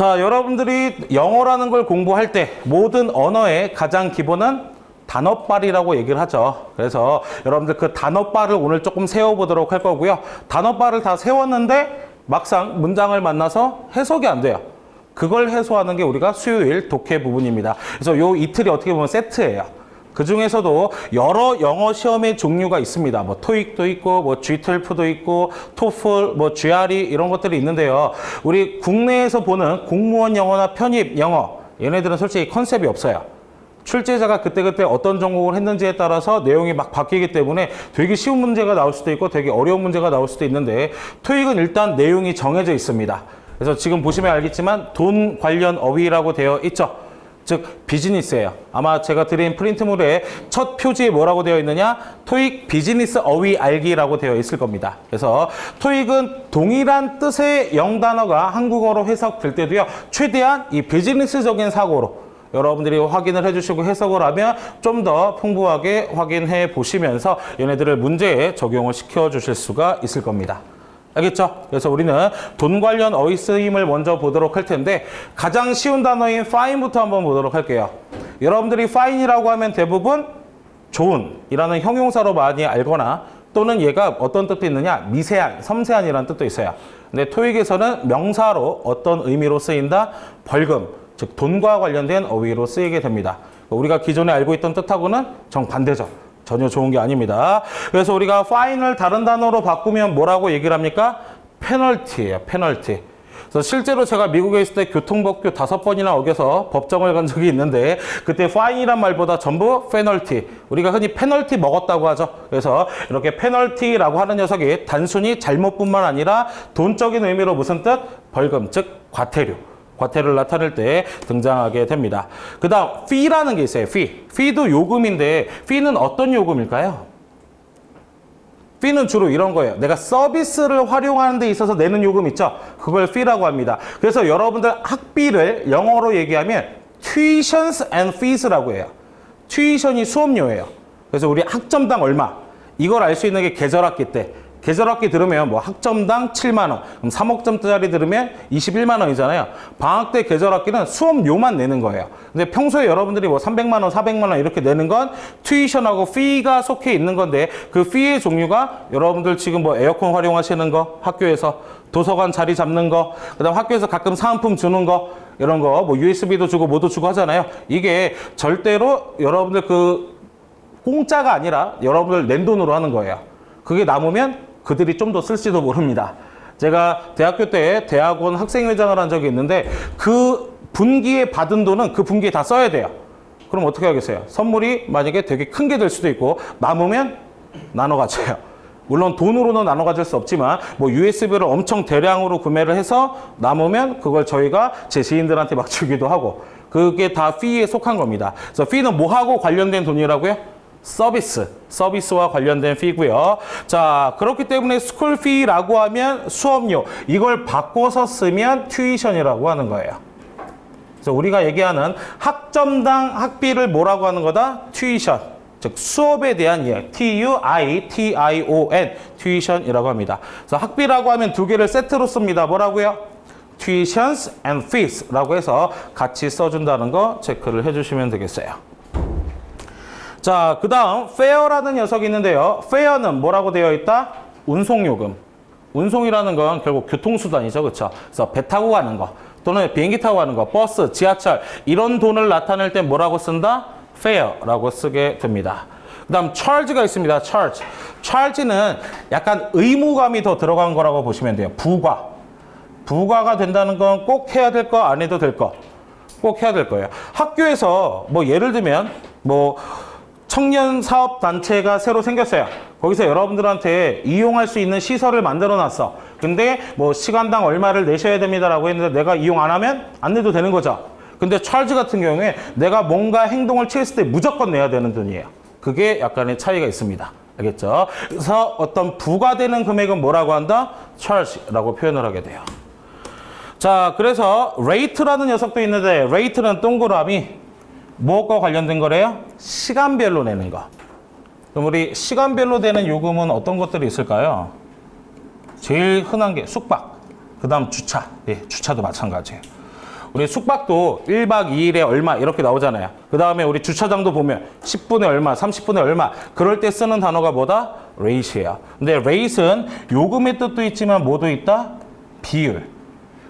자, 여러분들이 영어라는 걸 공부할 때 모든 언어의 가장 기본은 단어빨이라고 얘기를 하죠. 그래서 여러분들 그 단어빨을 오늘 조금 세워보도록 할 거고요. 단어빨을 다 세웠는데 막상 문장을 만나서 해석이 안 돼요. 그걸 해소하는 게 우리가 수요일 독해 부분입니다. 그래서 요 이틀이 어떻게 보면 세트예요. 그 중에서도 여러 영어 시험의 종류가 있습니다. 뭐 토익도 있고, 뭐 G12도 있고, 토플, 뭐 GRE 이런 것들이 있는데요. 우리 국내에서 보는 공무원 영어나 편입 영어, 얘네들은 솔직히 컨셉이 없어요. 출제자가 그때그때 어떤 전공을 했는지에 따라서 내용이 막 바뀌기 때문에 되게 쉬운 문제가 나올 수도 있고 되게 어려운 문제가 나올 수도 있는데, 토익은 일단 내용이 정해져 있습니다. 그래서 지금 보시면 알겠지만 돈 관련 어휘라고 되어 있죠. 즉 비즈니스예요. 아마 제가 드린 프린트물에 첫 표지에 뭐라고 되어 있느냐, 토익 비즈니스 어휘 알기라고 되어 있을 겁니다. 그래서 토익은 동일한 뜻의 영단어가 한국어로 해석될 때도요, 최대한 이 비즈니스적인 사고로 여러분들이 확인을 해주시고 해석을 하면 좀 더 풍부하게 확인해 보시면서 얘네들을 문제에 적용을 시켜주실 수가 있을 겁니다. 알겠죠? 그래서 우리는 돈 관련 어휘 쓰임을 먼저 보도록 할 텐데, 가장 쉬운 단어인 fine부터 한번 보도록 할게요. 여러분들이 fine이라고 하면 대부분 좋은 이라는 형용사로 많이 알거나, 또는 얘가 어떤 뜻도 있느냐, 미세한, 섬세한이라는 뜻도 있어요. 근데 토익에서는 명사로 어떤 의미로 쓰인다? 벌금, 즉 돈과 관련된 어휘로 쓰이게 됩니다. 우리가 기존에 알고 있던 뜻하고는 정반대죠. 전혀 좋은 게 아닙니다. 그래서 우리가 fine을 다른 단어로 바꾸면 뭐라고 얘기를 합니까? 페널티예요. 페널티. 그래서 실제로 제가 미국에 있을 때 교통법규 5번이나 어겨서 법정을 간 적이 있는데, 그때 fine이란 말보다 전부 페널티. 우리가 흔히 페널티 먹었다고 하죠. 그래서 이렇게 페널티라고 하는 녀석이 단순히 잘못뿐만 아니라 돈적인 의미로 무슨 뜻? 벌금, 즉 과태료. 과태료를 나타낼 때 등장하게 됩니다. 그 다음 fee라는 게 있어요. fee도 요금인데, fee는 어떤 요금일까요? fee는 주로 이런 거예요. 내가 서비스를 활용하는 데 있어서 내는 요금 있죠? 그걸 fee라고 합니다. 그래서 여러분들 학비를 영어로 얘기하면 tuitions and fees라고 해요. tuition이 수업료예요. 그래서 우리 학점당 얼마, 이걸 알 수 있는 게 계절학기 때. 계절학기 들으면 뭐 학점당 7만 원, 그럼 3억점짜리 들으면 21만 원이잖아요. 방학 때 계절학기는 수업료만 내는 거예요. 근데 평소에 여러분들이 뭐 300만 원, 400만 원 이렇게 내는 건 튜이션하고 피가 속해 있는 건데, 그 피의 종류가 여러분들 지금 뭐 에어컨 활용하시는 거, 학교에서 도서관 자리 잡는 거, 그다음 학교에서 가끔 사은품 주는 거, 이런 거 뭐 USB도 주고 뭐도 주고 하잖아요. 이게 절대로 여러분들 그 공짜가 아니라 여러분들 낸 돈으로 하는 거예요. 그게 남으면 그들이 좀 더 쓸지도 모릅니다. 제가 대학교 때 대학원 학생회장을 한 적이 있는데, 그 분기에 받은 돈은 그 분기에 다 써야 돼요. 그럼 어떻게 하겠어요? 선물이 만약에 되게 큰 게 될 수도 있고, 남으면 나눠 가져요. 물론 돈으로는 나눠 가질 수 없지만 뭐 USB를 엄청 대량으로 구매를 해서 남으면 그걸 저희가 제 지인들한테 막 주기도 하고, 그게 다 fee에 속한 겁니다. 그래서 fee는 뭐하고 관련된 돈이라고요? 서비스와 관련된 fee고요. 자, 그렇기 때문에 school fee라고 하면 수업료, 이걸 바꿔서 쓰면 tuition이라고 하는 거예요. 그래서 우리가 얘기하는 학점당 학비를 뭐라고 하는 거다? tuition, 즉 수업에 대한 이해, T-U-I-T-I-O-N, tuition이라고 합니다. 그래서 학비라고 하면 두 개를 세트로 씁니다. 뭐라고요? tuitions and fees라고 해서 같이 써준다는 거 체크를 해주시면 되겠어요. 자, 그 다음 fare라는 녀석이 있는데요. fare는 뭐라고 되어 있다? 운송요금. 운송이라는 건 결국 교통수단이죠. 그렇죠? 그래서 배 타고 가는 거, 또는 비행기 타고 가는 거, 버스, 지하철, 이런 돈을 나타낼 때 뭐라고 쓴다? fare라고 쓰게 됩니다. 그 다음 charge가 있습니다. charge는 약간 의무감이 더 들어간 거라고 보시면 돼요. 부과가 된다는 건 꼭 해야 될 거, 안 해도 될 거, 꼭 해야 될 거예요. 학교에서 뭐 예를 들면 뭐 청년사업단체가 새로 생겼어요. 거기서 여러분들한테 이용할 수 있는 시설을 만들어 놨어. 근데 뭐 시간당 얼마를 내셔야 됩니다라고 했는데, 내가 이용 안 하면 안 내도 되는 거죠. 근데 charge 같은 경우에 내가 뭔가 행동을 취했을 때 무조건 내야 되는 돈이에요. 그게 약간의 차이가 있습니다. 알겠죠? 그래서 어떤 부과되는 금액은 뭐라고 한다? charge라고 표현을 하게 돼요. 자, 그래서 rate라는 녀석도 있는데, rate는 동그라미, 무엇과 관련된 거래요? 시간별로 내는 거. 그럼 우리 시간별로 되는 요금은 어떤 것들이 있을까요? 제일 흔한 게 숙박, 그 다음 주차. 예, 주차도 마찬가지예요. 우리 숙박도 1박 2일에 얼마 이렇게 나오잖아요. 그 다음에 우리 주차장도 보면 10분에 얼마, 30분에 얼마 그럴 때 쓰는 단어가 뭐다? rate이에요. 근데 rate은 요금의 뜻도 있지만 뭐도 있다? 비율.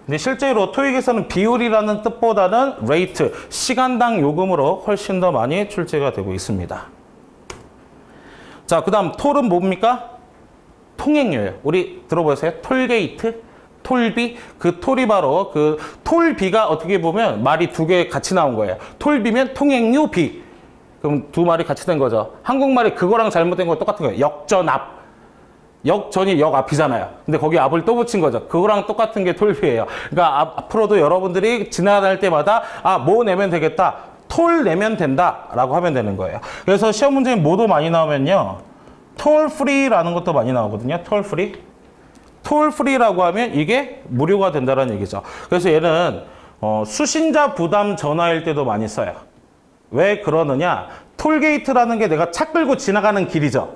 근데 실제로 토익에서는 비율이라는 뜻보다는 rate, 시간당 요금으로 훨씬 더 많이 출제가 되고 있습니다. 자, 그 다음 톨은 뭡니까? 통행료예요. 우리 들어보세요. 톨게이트, 톨비. 그 톨이 바로 그 톨비가 어떻게 보면 말이 두 개 같이 나온 거예요. 톨비면 통행료비. 그럼 두 말이 같이 된 거죠. 한국말이 그거랑 잘못된 거 똑같은 거예요. 역전압. 역전이 역앞이잖아요. 근데 거기 앞을 또 붙인 거죠. 그거랑 똑같은 게 톨비예요. 그러니까 앞으로도 여러분들이 지나다닐 때마다 뭐 내면 되겠다. 톨 내면 된다라고 하면 되는 거예요. 그래서 시험 문제에 뭐도 많이 나오면요. 톨 프리라는 것도 많이 나오거든요. 톨 프리. 톨 프리라고 하면 이게 무료가 된다는 얘기죠. 그래서 얘는 수신자 부담 전화일 때도 많이 써요. 왜 그러느냐? 톨게이트라는 게 내가 차 끌고 지나가는 길이죠.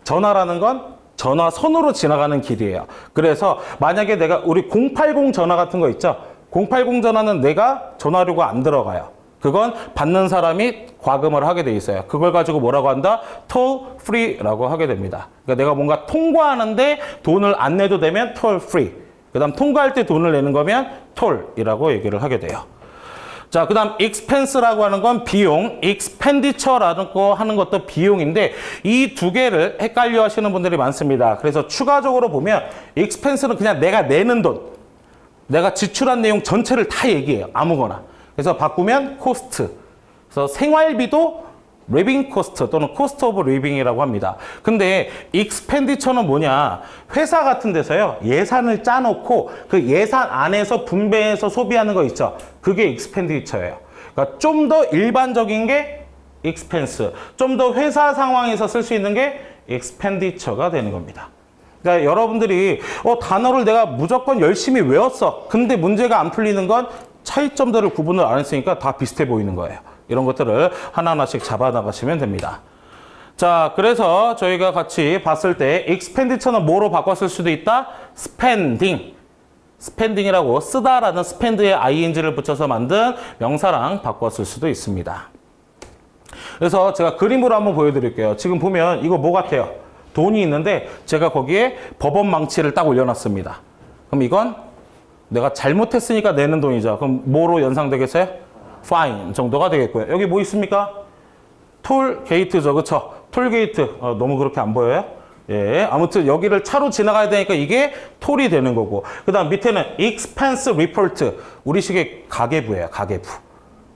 전화라는 건 전화선으로 지나가는 길이에요. 그래서 만약에 내가 우리 080 전화 같은 거 있죠. 080 전화는 내가 전화료가 안 들어가요. 그건 받는 사람이 과금을 하게 돼 있어요. 그걸 가지고 뭐라고 한다? toll free라고 하게 됩니다. 그러니까 내가 뭔가 통과하는데 돈을 안 내도 되면 toll free. 그 다음 통과할 때 돈을 내는 거면 toll이라고 얘기를 하게 돼요. 자, 그 다음 expense라고 하는 건 비용, expenditure라는 거 하는 것도 비용인데 이 두 개를 헷갈려 하시는 분들이 많습니다. 그래서 추가적으로 보면 expense는 그냥 내가 내는 돈, 내가 지출한 내용 전체를 다 얘기해요. 아무거나. 그래서 바꾸면 cost. 그래서 생활비도 living cost 또는 cost of living이라고 합니다. 근데 expenditure는 뭐냐? 회사 같은 데서요. 예산을 짜놓고 그 예산 안에서 분배해서 소비하는 거 있죠. 그게 expenditure예요. 그러니까 좀 더 일반적인 게 expense, 좀 더 회사 상황에서 쓸 수 있는 게 expenditure가 되는 겁니다. 그러니까 여러분들이 단어를 내가 무조건 열심히 외웠어. 근데 문제가 안 풀리는 건 차이점들을 구분을 안 했으니까 다 비슷해 보이는 거예요. 이런 것들을 하나하나씩 잡아 나가시면 됩니다. 자, 그래서 저희가 같이 봤을 때 expenditure는 뭐로 바꿨을 수도 있다? spending. spending이라고 쓰다라는 spend에 ing를 붙여서 만든 명사랑 바꿨을 수도 있습니다. 그래서 제가 그림으로 한번 보여드릴게요. 지금 보면 이거 뭐 같아요? 돈이 있는데 제가 거기에 법원 망치를 딱 올려놨습니다. 그럼 이건 내가 잘못했으니까 내는 돈이죠. 그럼 뭐로 연상되겠어요? fine 정도가 되겠고요. 여기 뭐 있습니까? 톨 게이트죠. 그쵸? 톨 게이트. 너무 그렇게 안 보여요? 예. 아무튼 여기를 차로 지나가야 되니까 이게 톨이 되는 거고. 그 다음 밑에는 expense report. 우리식의 가계부예요. 가계부.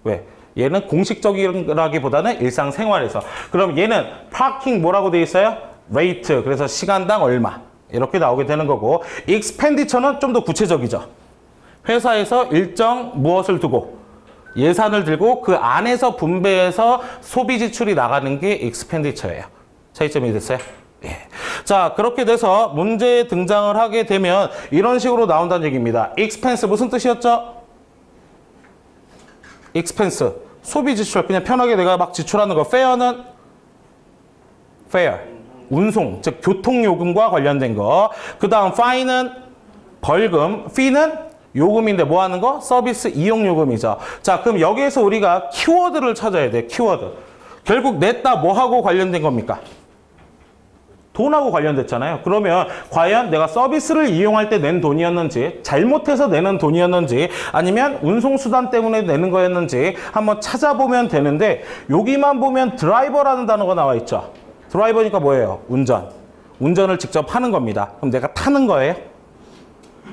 왜? 얘는 공식적이라기보다는 일상생활에서. 그럼 얘는 parking 뭐라고 돼 있어요? rate. 그래서 시간당 얼마. 이렇게 나오게 되는 거고. expenditure는 좀 더 구체적이죠. 회사에서 일정 무엇을 두고 예산을 들고 그 안에서 분배해서 소비 지출이 나가는 게 expenditure예요. 차이점이 됐어요? 예. 자, 그렇게 돼서 문제에 등장을 하게 되면 이런 식으로 나온다는 얘기입니다. expense 무슨 뜻이었죠? expense 소비 지출 그냥 편하게 내가 막 지출하는 거. fare는 fare 운송 즉 교통요금과 관련된 거. 그 다음 fine은 벌금, fee는 요금인데 뭐 하는 거? 서비스 이용 요금이죠. 자, 그럼 여기에서 우리가 키워드를 찾아야 돼. 키워드. 결국 냈다 뭐하고 관련된 겁니까? 돈하고 관련됐잖아요. 그러면 과연 내가 서비스를 이용할 때 낸 돈이었는지, 잘못해서 내는 돈이었는지, 아니면 운송수단 때문에 내는 거였는지 한번 찾아보면 되는데 여기만 보면 드라이버라는 단어가 나와 있죠. 드라이버니까 뭐예요? 운전. 운전을 직접 하는 겁니다. 그럼 내가 타는 거예요?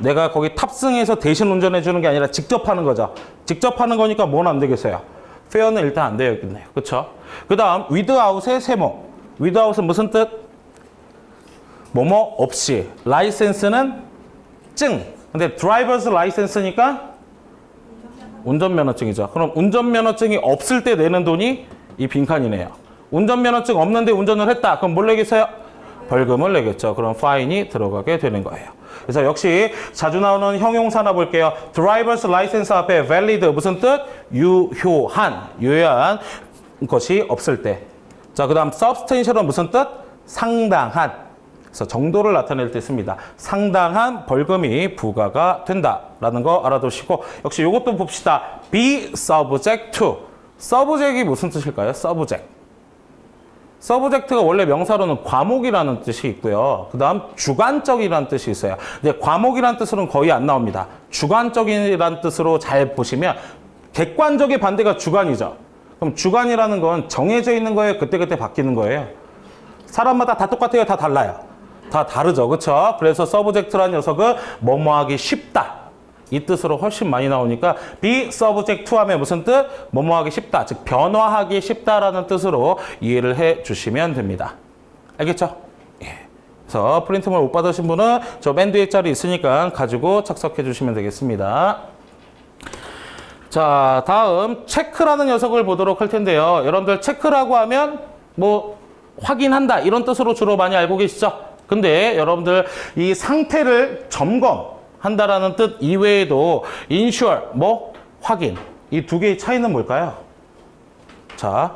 내가 거기 탑승해서 대신 운전해 주는 게 아니라 직접 하는 거죠. 직접 하는 거니까 뭐는 안 되겠어요? 페어는 일단 안 되겠네요. 그렇죠? 그 다음 without의 세모. without은 무슨 뜻? 뭐뭐 없이. 라이센스는 증. 근데 드라이버스 라이센스니까 운전면허증이죠. 그럼 운전면허증이 없을 때 내는 돈이 이 빈칸이네요. 운전면허증 없는데 운전을 했다. 그럼 뭘 내겠어요? 벌금을 내겠죠. 그럼 파인이 들어가게 되는 거예요. 그래서 역시 자주 나오는 형용사나 볼게요. Driver's license 앞에 valid 무슨 뜻? 유효한, 유효한 것이 없을 때. 자, 그 다음 substantial은 무슨 뜻? 상당한. 그래서 정도를 나타낼 때 씁니다. 상당한 벌금이 부과가 된다라는 거 알아두시고 역시 이것도 봅시다. be subject to. subject이 무슨 뜻일까요? subject. subject가 원래 명사로는 과목이라는 뜻이 있고요. 그 다음 주관적이라는 뜻이 있어요. 근데 과목이라는 뜻으로는 거의 안 나옵니다. 주관적이라는 뜻으로 잘 보시면 객관적의 반대가 주관이죠. 그럼 주관이라는 건 정해져 있는 거예요? 그때그때 바뀌는 거예요? 사람마다 다 똑같아요? 다 달라요? 다 다르죠. 그렇죠? 그래서 subject라는 녀석은 뭐뭐하기 쉽다. 이 뜻으로 훨씬 많이 나오니까 be subject to 하면 무슨 뜻? 뭐뭐하기 쉽다. 즉 변화하기 쉽다라는 뜻으로 이해를 해 주시면 됩니다. 알겠죠? 예. 그래서 프린트물 못 받으신 분은 저 맨 뒤에 자리 있으니까 가지고 착석해 주시면 되겠습니다. 자, 다음 체크라는 녀석을 보도록 할 텐데요. 여러분들 체크라고 하면 뭐 확인한다 이런 뜻으로 주로 많이 알고 계시죠? 근데 여러분들 이 상태를 점검한다라는 뜻 이외에도 ensure, 뭐 확인. 이 두 개의 차이는 뭘까요? 자,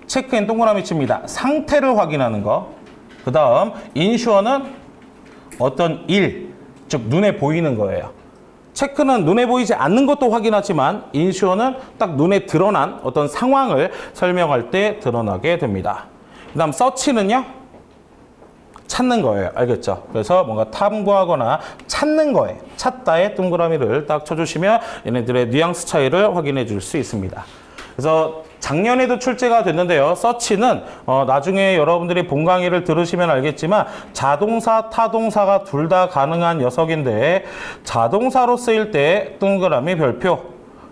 체크엔 동그라미 칩니다. 상태를 확인하는 거. 그 다음 ensure는 어떤 일, 즉 눈에 보이는 거예요. 체크는 눈에 보이지 않는 것도 확인하지만 ensure는 딱 눈에 드러난 어떤 상황을 설명할 때 드러나게 됩니다. 그 다음 search는요? 찾는 거예요. 알겠죠? 그래서 뭔가 탐구하거나 찾는 거예요. 찾다에 동그라미를 딱 쳐주시면 얘네들의 뉘앙스 차이를 확인해 줄 수 있습니다. 그래서 작년에도 출제가 됐는데요. 서치는 나중에 여러분들이 본 강의를 들으시면 알겠지만 자동사, 타동사가 둘 다 가능한 녀석인데 자동사로 쓰일 때 동그라미 별표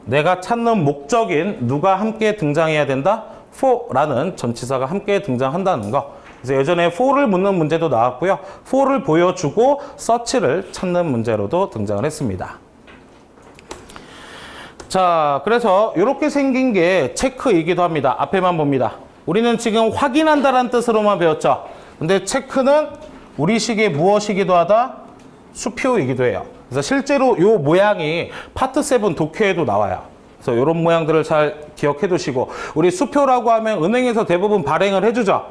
내가 찾는 목적인 누가 함께 등장해야 된다? for라는 전치사가 함께 등장한다는 거. 그래서 예전에 for를 묻는 문제도 나왔고요. for를 보여주고 search를 찾는 문제로도 등장을 했습니다. 자, 그래서 이렇게 생긴 게 체크이기도 합니다. 앞에만 봅니다. 우리는 지금 확인한다라는 뜻으로만 배웠죠. 근데 체크는 우리식의 무엇이기도 하다? 수표이기도 해요. 그래서 실제로 이 모양이 파트 7 독해에도 나와요. 그래서 이런 모양들을 잘 기억해 두시고 우리 수표라고 하면 은행에서 대부분 발행을 해주죠.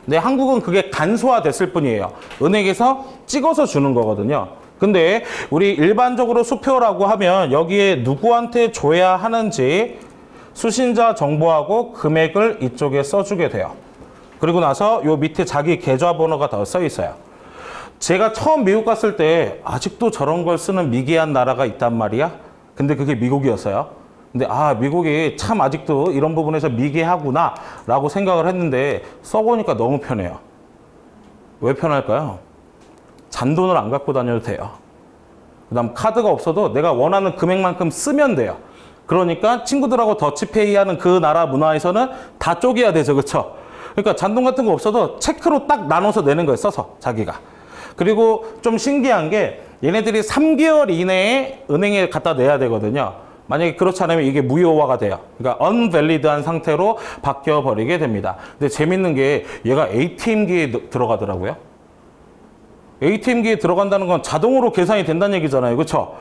근데 한국은 그게 간소화됐을 뿐이에요. 은행에서 찍어서 주는 거거든요. 근데 우리 일반적으로 수표라고 하면 여기에 누구한테 줘야 하는지 수신자 정보하고 금액을 이쪽에 써주게 돼요. 그리고 나서 요 밑에 자기 계좌번호가 더 써 있어요. 제가 처음 미국 갔을 때 아직도 저런 걸 쓰는 미개한 나라가 있단 말이야. 근데 그게 미국이었어요. 근데 미국이 참 아직도 이런 부분에서 미개하구나 라고 생각을 했는데 써보니까 너무 편해요. 왜 편할까요? 잔돈을 안 갖고 다녀도 돼요. 그 다음 카드가 없어도 내가 원하는 금액만큼 쓰면 돼요. 그러니까 친구들하고 더치페이 하는 그 나라 문화에서는 다 쪼개야 되죠. 그렇죠? 그러니까 잔돈 같은 거 없어도 체크로 딱 나눠서 내는 거예요. 써서 자기가. 그리고 좀 신기한 게 얘네들이 3개월 이내에 은행에 갖다 내야 되거든요. 만약에 그렇지 않으면 이게 무효화가 돼요. 그러니까 unvalid한 상태로 바뀌어버리게 됩니다. 근데 재밌는 게 얘가 ATM기에 들어가더라고요. ATM기에 들어간다는 건 자동으로 계산이 된다는 얘기잖아요. 그렇죠?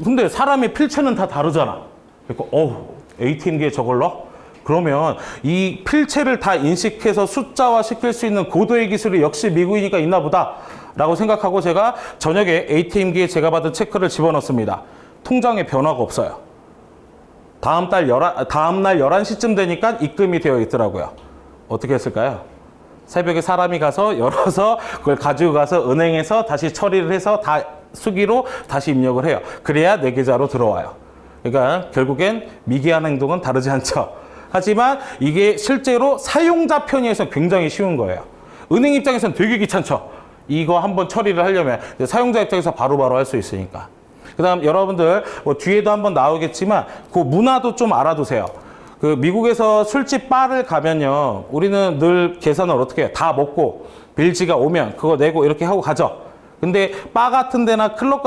근데 사람의 필체는 다 다르잖아. 그러니까 ATM기에 저걸 넣어? 그러면 이 필체를 다 인식해서 숫자화 시킬 수 있는 고도의 기술이 역시 미국이니까 있나 보다 라고 생각하고 제가 저녁에 ATM기에 제가 받은 체크를 집어넣습니다. 통장에 변화가 없어요. 다음 날 11시쯤 되니까 입금이 되어 있더라고요. 어떻게 했을까요? 새벽에 사람이 가서 열어서 그걸 가지고 가서 은행에서 다시 처리를 해서 다 수기로 다시 입력을 해요. 그래야 내 계좌로 들어와요. 그러니까 결국엔 미개한 행동은 다르지 않죠. 하지만 이게 실제로 사용자 편의에서 굉장히 쉬운 거예요. 은행 입장에서는 되게 귀찮죠. 이거 한번 처리를 하려면 사용자 입장에서 바로바로 할 수 있으니까. 그 다음 여러분들 뒤에도 한번 나오겠지만 그 문화도 좀 알아두세요. 그 미국에서 술집 바를 가면요. 우리는 늘 계산을 어떻게 해요? 다 먹고 빌지가 오면 그거 내고 이렇게 하고 가죠. 근데 바 같은 데나 클럽,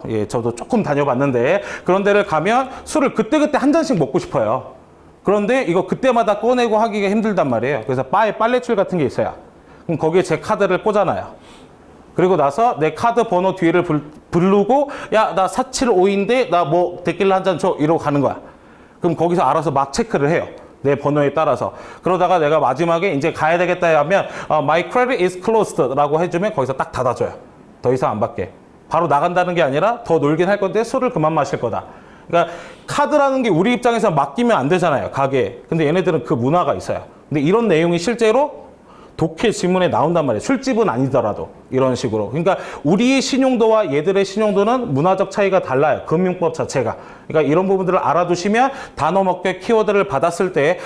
예, 저도 조금 다녀봤는데 그런 데를 가면 술을 그때그때 한 잔씩 먹고 싶어요. 그런데 이거 그때마다 꺼내고 하기가 힘들단 말이에요. 그래서 바에 빨래줄 같은 게 있어요. 그럼 거기에 제 카드를 꽂아놔요. 그리고 나서 내 카드 번호 뒤를 부르고 야, 나 475인데 나 뭐 데킬라 한 잔 줘 이러고 가는 거야. 그럼 거기서 알아서 막 체크를 해요. 내 번호에 따라서. 그러다가 내가 마지막에 이제 가야 되겠다 하면 My credit is closed 라고 해주면 거기서 딱 닫아줘요. 더 이상 안 받게. 바로 나간다는 게 아니라 더 놀긴 할 건데 술을 그만 마실 거다. 그러니까 카드라는 게 우리 입장에서 맡기면 안 되잖아요, 가게에. 근데 얘네들은 그 문화가 있어요. 근데 이런 내용이 실제로 독해 지문에 나온단 말이에요. 술집은 아니더라도 이런 식으로. 그러니까 우리의 신용도와 얘들의 신용도는 문화적 차이가 달라요. 금융법 자체가. 그러니까 이런 부분들을 알아두시면 단어 먹게 키워드를 받았을 때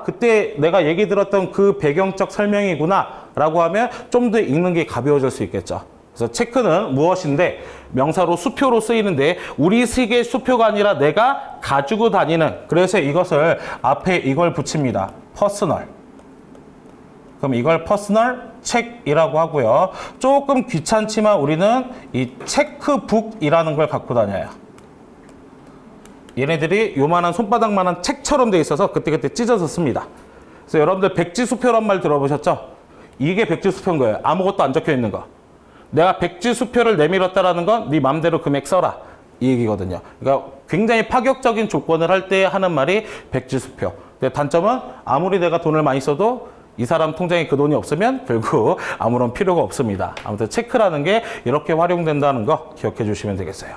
그때 내가 얘기 들었던 그 배경적 설명이구나 라고 하면 좀 더 읽는 게 가벼워질 수 있겠죠. 그래서 체크는 무엇인데 명사로 수표로 쓰이는데 우리 식의 수표가 아니라 내가 가지고 다니는, 그래서 이것을 앞에 이걸 붙입니다. 퍼스널. 그럼 이걸 퍼스널 책이라고 하고요. 조금 귀찮지만 우리는 이 체크북이라는 걸 갖고 다녀요. 얘네들이 요만한 손바닥만한 책처럼 돼 있어서 그때그때 찢어서 씁니다. 그래서 여러분들 백지수표란 말 들어보셨죠? 이게 백지수표인 거예요. 아무것도 안 적혀 있는 거. 내가 백지수표를 내밀었다라는 건 네 맘대로 금액 써라 이 얘기거든요. 그러니까 굉장히 파격적인 조건을 할 때 하는 말이 백지수표. 근데 단점은 아무리 내가 돈을 많이 써도 이 사람 통장에 그 돈이 없으면 결국 아무런 필요가 없습니다. 아무튼 체크라는 게 이렇게 활용된다는 거 기억해 주시면 되겠어요.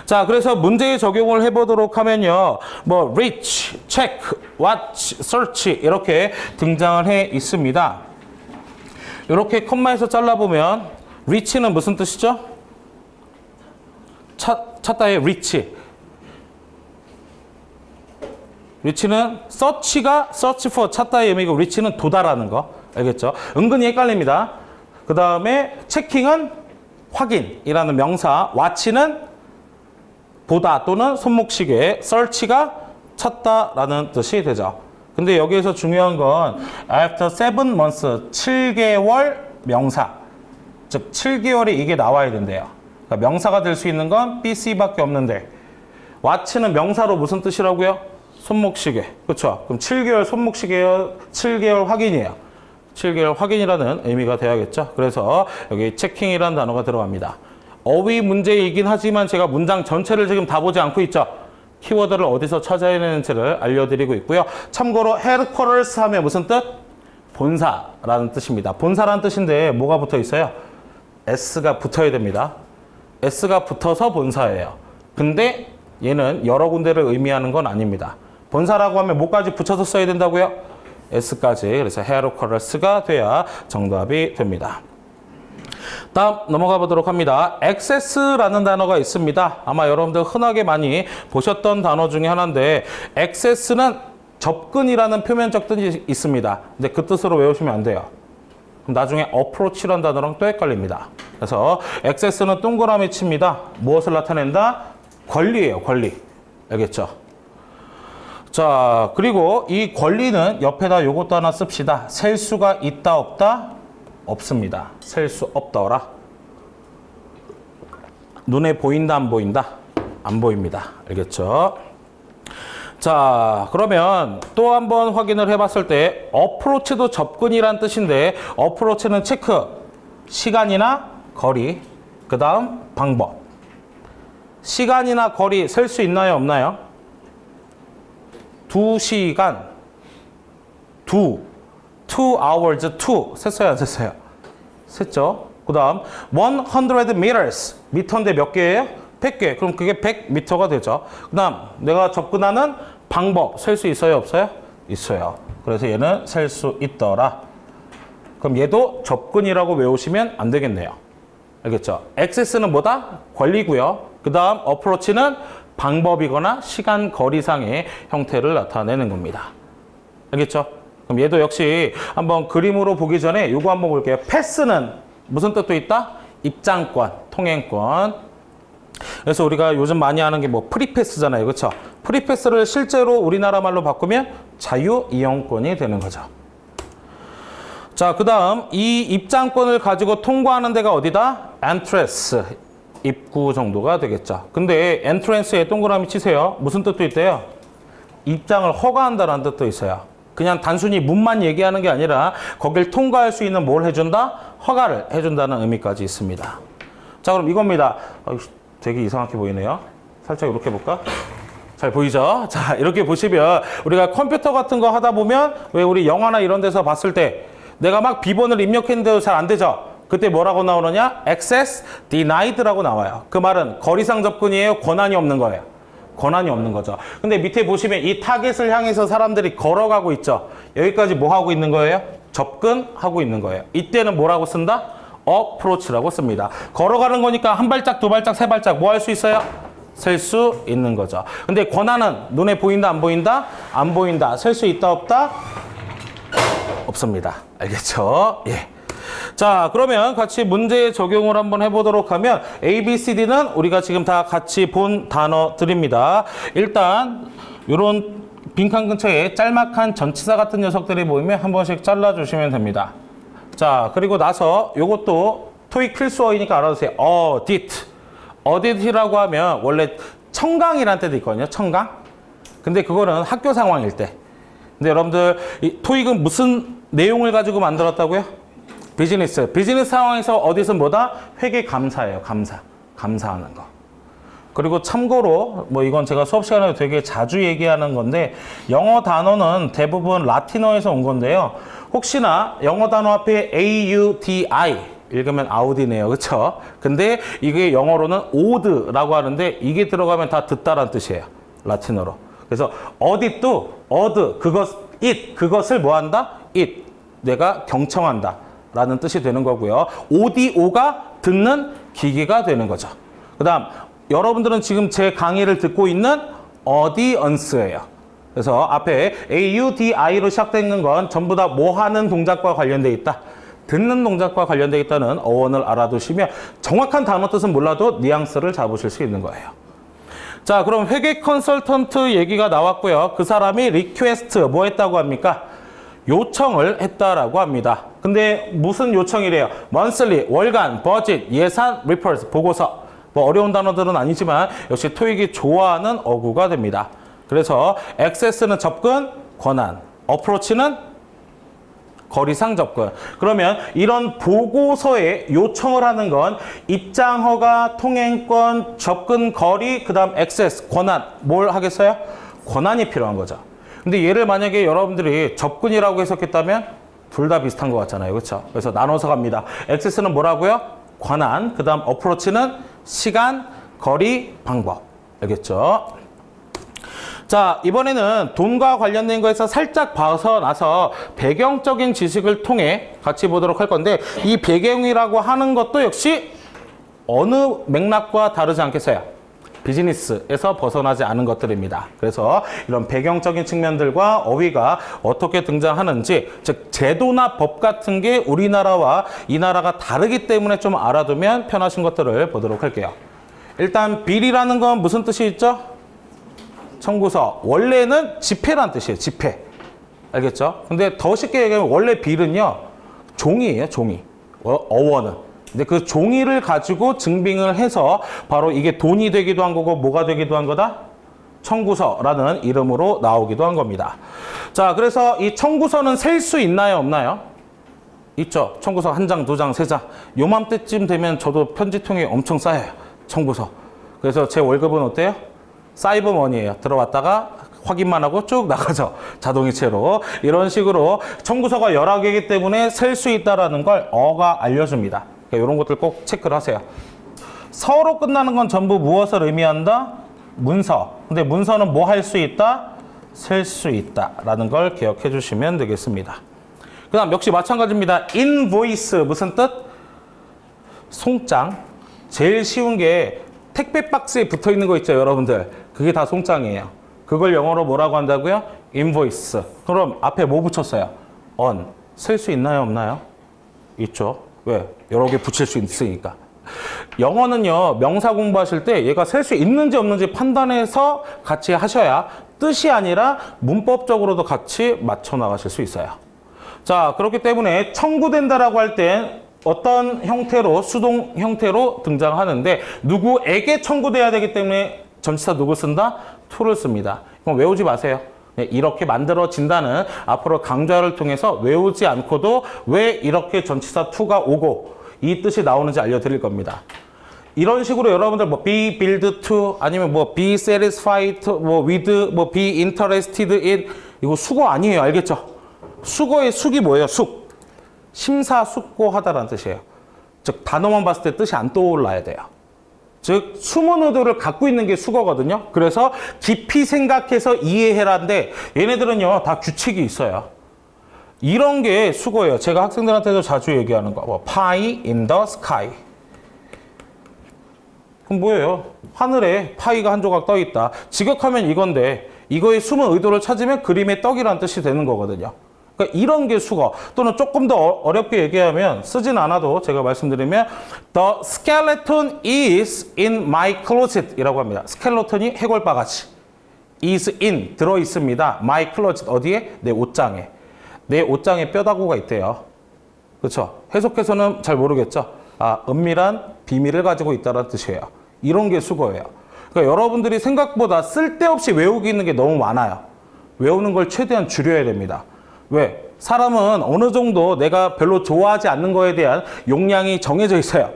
자, 그래서 문제에 적용을 해보도록 하면요. 뭐 reach, check, watch, search 이렇게 등장을 해 있습니다. 이렇게 컴마에서 잘라보면 reach는 무슨 뜻이죠? 찾다의 reach. reach는 search가 search for 찾다의 의미고 reach는 도달하는 거. 알겠죠? 은근히 헷갈립니다. 그 다음에 checking은 확인이라는 명사, watch는 보다 또는 손목시계, search가 찾다라는 뜻이 되죠. 근데 여기에서 중요한 건 after 7 months, 7개월 명사. 즉 7개월에 이게 나와야 된대요. 그러니까 명사가 될 수 있는 건 BC밖에 없는데 watch는 명사로 무슨 뜻이라고요? 손목시계. 그렇죠? 그럼 7개월 손목시계요. 7개월 확인이에요. 7개월 확인이라는 의미가 돼야겠죠. 그래서 여기 체킹이라는 단어가 들어갑니다. 어휘 문제이긴 하지만 제가 문장 전체를 지금 다 보지 않고 있죠. 키워드를 어디서 찾아야 되는지를 알려드리고 있고요. 참고로 headquarters 하면 무슨 뜻? 본사라는 뜻입니다. 본사라는 뜻인데 뭐가 붙어 있어요? S가 붙어야 됩니다. S가 붙어서 본사예요. 근데 얘는 여러 군데를 의미하는 건 아닙니다. 본사라고 하면 뭐까지 붙여서 써야 된다고요? S까지. 그래서 headquarters가 돼야 정답이 됩니다. 다음 넘어가 보도록 합니다. access라는 단어가 있습니다. 아마 여러분들 흔하게 많이 보셨던 단어 중에 하나인데 access는 접근이라는 표면적 뜻이 있습니다. 근데 그 뜻으로 외우시면 안 돼요. 그럼 나중에 approach라는 단어랑 또 헷갈립니다. 그래서 access는 동그라미 칩니다. 무엇을 나타낸다? 권리예요. 권리. 알겠죠? 자, 그리고 이 권리는 옆에다 요것도 하나 씁시다. 셀 수가 있다 없다? 없습니다. 셀 수 없더라. 눈에 보인다 안 보인다? 안 보입니다. 알겠죠? 자, 그러면 또 한번 확인을 해봤을 때 어프로치도 접근이란 뜻인데 어프로치는 체크, 시간이나 거리, 그 다음 방법. 시간이나 거리 셀 수 있나요? 없나요? 2시간, 2 hours, 2 셌어요? 안 셌어요? 셌죠? 그 다음 100 meters, 미터인데 몇 개예요? 100개. 그럼 그게 100m가 되죠. 그 다음 내가 접근하는 방법 셀 수 있어요? 없어요? 있어요. 그래서 얘는 셀 수 있더라. 그럼 얘도 접근이라고 외우시면 안 되겠네요. 알겠죠? access는 뭐다? 권리고요. 그 다음 approach는 방법이거나 시간 거리상의 형태를 나타내는 겁니다. 알겠죠? 그럼 얘도 역시 한번 그림으로 보기 전에 이거 한번 볼게요. 패스는 무슨 뜻도 있다? 입장권, 통행권. 그래서 우리가 요즘 많이 하는 게 뭐 프리패스잖아요. 그렇죠? 프리패스를 실제로 우리나라 말로 바꾸면 자유이용권이 되는 거죠. 자, 그 다음 이 입장권을 가지고 통과하는 데가 어디다? 엔트랜스, 입구 정도가 되겠죠. 근데 엔트랜스에 동그라미 치세요. 무슨 뜻도 있대요? 입장을 허가한다는 뜻도 있어요. 그냥 단순히 문만 얘기하는 게 아니라 거길 통과할 수 있는 뭘 해준다? 허가를 해준다는 의미까지 있습니다. 자, 그럼 이겁니다. 되게 이상하게 보이네요. 살짝 이렇게 볼까? 잘 보이죠? 자, 이렇게 보시면 우리가 컴퓨터 같은 거 하다 보면 왜 우리 영화나 이런 데서 봤을 때 내가 막 비번을 입력했는데도 잘 안 되죠? 그때 뭐라고 나오느냐? Access denied라고 나와요. 그 말은 거리상 접근이에요? 권한이 없는 거예요? 권한이 없는 거죠. 근데 밑에 보시면 이 타겟을 향해서 사람들이 걸어가고 있죠? 여기까지 뭐 하고 있는 거예요? 접근하고 있는 거예요. 이때는 뭐라고 쓴다? approach라고 씁니다. 걸어가는 거니까 한 발짝, 두 발짝, 세 발짝 뭐 할 수 있어요? 셀 수 있는 거죠. 근데 권한은 눈에 보인다, 안 보인다? 안 보인다. 셀 수 있다, 없다? 없습니다. 알겠죠? 예. 자, 그러면 같이 문제 적용을 한번 해보도록 하면 A, B, C, D는 우리가 지금 다 같이 본 단어들입니다. 일단 이런 빈칸 근처에 짤막한 전치사 같은 녀석들이 보이면 한 번씩 잘라주시면 됩니다. 자, 그리고 나서 이것도 토익 필수어이니까 알아두세요. audit이라고 하면 원래 청강이라는 때도 있거든요. 청강. 근데 그거는 학교 상황일 때. 근데 여러분들 이 토익은 무슨 내용을 가지고 만들었다고요? 비즈니스. 비즈니스 상황에서 어디서 뭐다? 회계 감사예요. 감사. 감사하는 거. 그리고 참고로 뭐 이건 제가 수업 시간에 되게 자주 얘기하는 건데 영어 단어는 대부분 라틴어에서 온 건데요. 혹시나 영어 단어 앞에 A-U-D-I 읽으면 아우디네요. 그렇죠? 근데 이게 영어로는 오드라고 하는데 이게 들어가면 다 듣다라는 뜻이에요. 라틴어로. 그래서 어디도 그것을 뭐 한다? 내가 경청한다 라는 뜻이 되는 거고요. 오디오가 듣는 기기가 되는 거죠. 그 다음 여러분들은 지금 제 강의를 듣고 있는 audience예요. 그래서 앞에 AUDI로 시작되는 건 전부 다 뭐 하는 동작과 관련돼 있다. 듣는 동작과 관련돼 있다는 어원을 알아두시면 정확한 단어 뜻은 몰라도 뉘앙스를 잡으실 수 있는 거예요. 자, 그럼 회계 컨설턴트 얘기가 나왔고요. 그 사람이 리퀘스트 뭐 했다고 합니까? 요청을 했다라고 합니다. 근데 무슨 요청이래요? monthly, 월간, 버짓, 예산, 리포트, 보고서. 뭐 어려운 단어들은 아니지만 역시 토익이 좋아하는 어구가 됩니다. 그래서 access는 접근, 권한, approach는 거리상 접근. 그러면 이런 보고서에 요청을 하는 건 입장 허가, 통행권, 접근 거리, 그 다음 액세스, 권한. 뭘 하겠어요? 권한이 필요한 거죠. 근데 얘를 만약에 여러분들이 접근이라고 해석했다면 둘 다 비슷한 것 같잖아요. 그렇죠? 그래서 나눠서 갑니다. 액세스는 뭐라고요? 권한. 그 다음 어프로치는 시간, 거리, 방법. 알겠죠? 자, 이번에는 돈과 관련된 거에서 살짝 벗어나서 배경적인 지식을 통해 같이 보도록 할 건데 이 배경이라고 하는 것도 역시 어느 맥락과 다르지 않겠어요? 비즈니스에서 벗어나지 않은 것들입니다. 그래서 이런 배경적인 측면들과 어휘가 어떻게 등장하는지, 즉 제도나 법 같은 게 우리나라와 이 나라가 다르기 때문에 좀 알아두면 편하신 것들을 보도록 할게요. 일단 빌이라는 건 무슨 뜻이 있죠? 청구서. 원래는 지폐란 뜻이에요. 지폐. 알겠죠? 근데 더 쉽게 얘기하면 원래 빌은요. 종이에요. 종이. 어원은. 근데 그 종이를 가지고 증빙을 해서 바로 이게 돈이 되기도 한 거고 뭐가 되기도 한 거다? 청구서라는 이름으로 나오기도 한 겁니다. 자, 그래서 이 청구서는 셀 수 있나요? 없나요? 있죠. 청구서 한 장, 두 장, 세 장. 요맘때쯤 되면 저도 편지통에 엄청 쌓여요. 청구서. 그래서 제 월급은 어때요? 사이버머니예요. 들어왔다가 확인만 하고 쭉 나가죠. 자동이체로. 이런 식으로 청구서가 여러 개이기 때문에 셀 수 있다는 걸 어가 알려줍니다. 그러니까 이런 것들 꼭 체크를 하세요. 서로 끝나는 건 전부 무엇을 의미한다? 문서. 근데 문서는 뭐 할 수 있다? 셀 수 있다라는 걸 기억해 주시면 되겠습니다. 그 다음 역시 마찬가지입니다. 인보이스 무슨 뜻? 송장. 제일 쉬운 게 택배 박스에 붙어 있는 거 있죠, 여러분들. 그게 다 송장이에요. 그걸 영어로 뭐라고 한다고요? 인보이스. 그럼 앞에 뭐 붙였어요? on. 쓸 수 있나요, 없나요? 있죠. 왜? 여러 개 붙일 수 있으니까. 영어는요, 명사 공부하실 때 얘가 셀 수 있는지 없는지 판단해서 같이 하셔야 뜻이 아니라 문법적으로도 같이 맞춰 나가실 수 있어요. 자, 그렇기 때문에 청구된다라고 할 땐 어떤 형태로, 수동 형태로 등장하는데 누구에게 청구돼야 되기 때문에 전치사 누구 쓴다? to를 씁니다. 그럼 외우지 마세요. 이렇게 만들어진다는 앞으로 강좌를 통해서 외우지 않고도 왜 이렇게 전치사 to가 오고 이 뜻이 나오는지 알려드릴 겁니다. 이런 식으로 여러분들 뭐 be billed to 아니면 뭐 be satisfied 뭐 with 뭐 be interested in 이거 수거 아니에요. 알겠죠? 수거의 숙이 뭐예요? 숙. 심사숙고하다라는 뜻이에요. 즉 단어만 봤을 때 뜻이 안 떠올라야 돼요. 즉 숨은 의도를 갖고 있는 게 수거거든요. 그래서 깊이 생각해서 이해해라인데 얘네들은요 다 규칙이 있어요. 이런 게 수거예요. 제가 학생들한테도 자주 얘기하는 거. 뭐 pie in the sky. 그럼 뭐예요? 하늘에 파이가 한 조각 떠 있다. 직역하면 이건데 이거의 숨은 의도를 찾으면 그림의 떡이라는 뜻이 되는 거거든요. 그러니까 이런 게 수거. 또는 조금 더 어렵게 얘기하면 쓰진 않아도 제가 말씀드리면 The skeleton is in my closet 이라고 합니다. 스켈레톤이 해골바가지. is in 들어 있습니다. my closet 어디에? 내 옷장에. 내 옷장에 뼈다구가 있대요. 그렇죠? 해석해서는 잘 모르겠죠? 아, 은밀한 비밀을 가지고 있다는 뜻이에요. 이런 게 수거예요. 그러니까 여러분들이 생각보다 쓸데없이 외우기 있는 게 너무 많아요. 외우는 걸 최대한 줄여야 됩니다. 왜? 사람은 어느 정도 내가 별로 좋아하지 않는 거에 대한 용량이 정해져 있어요.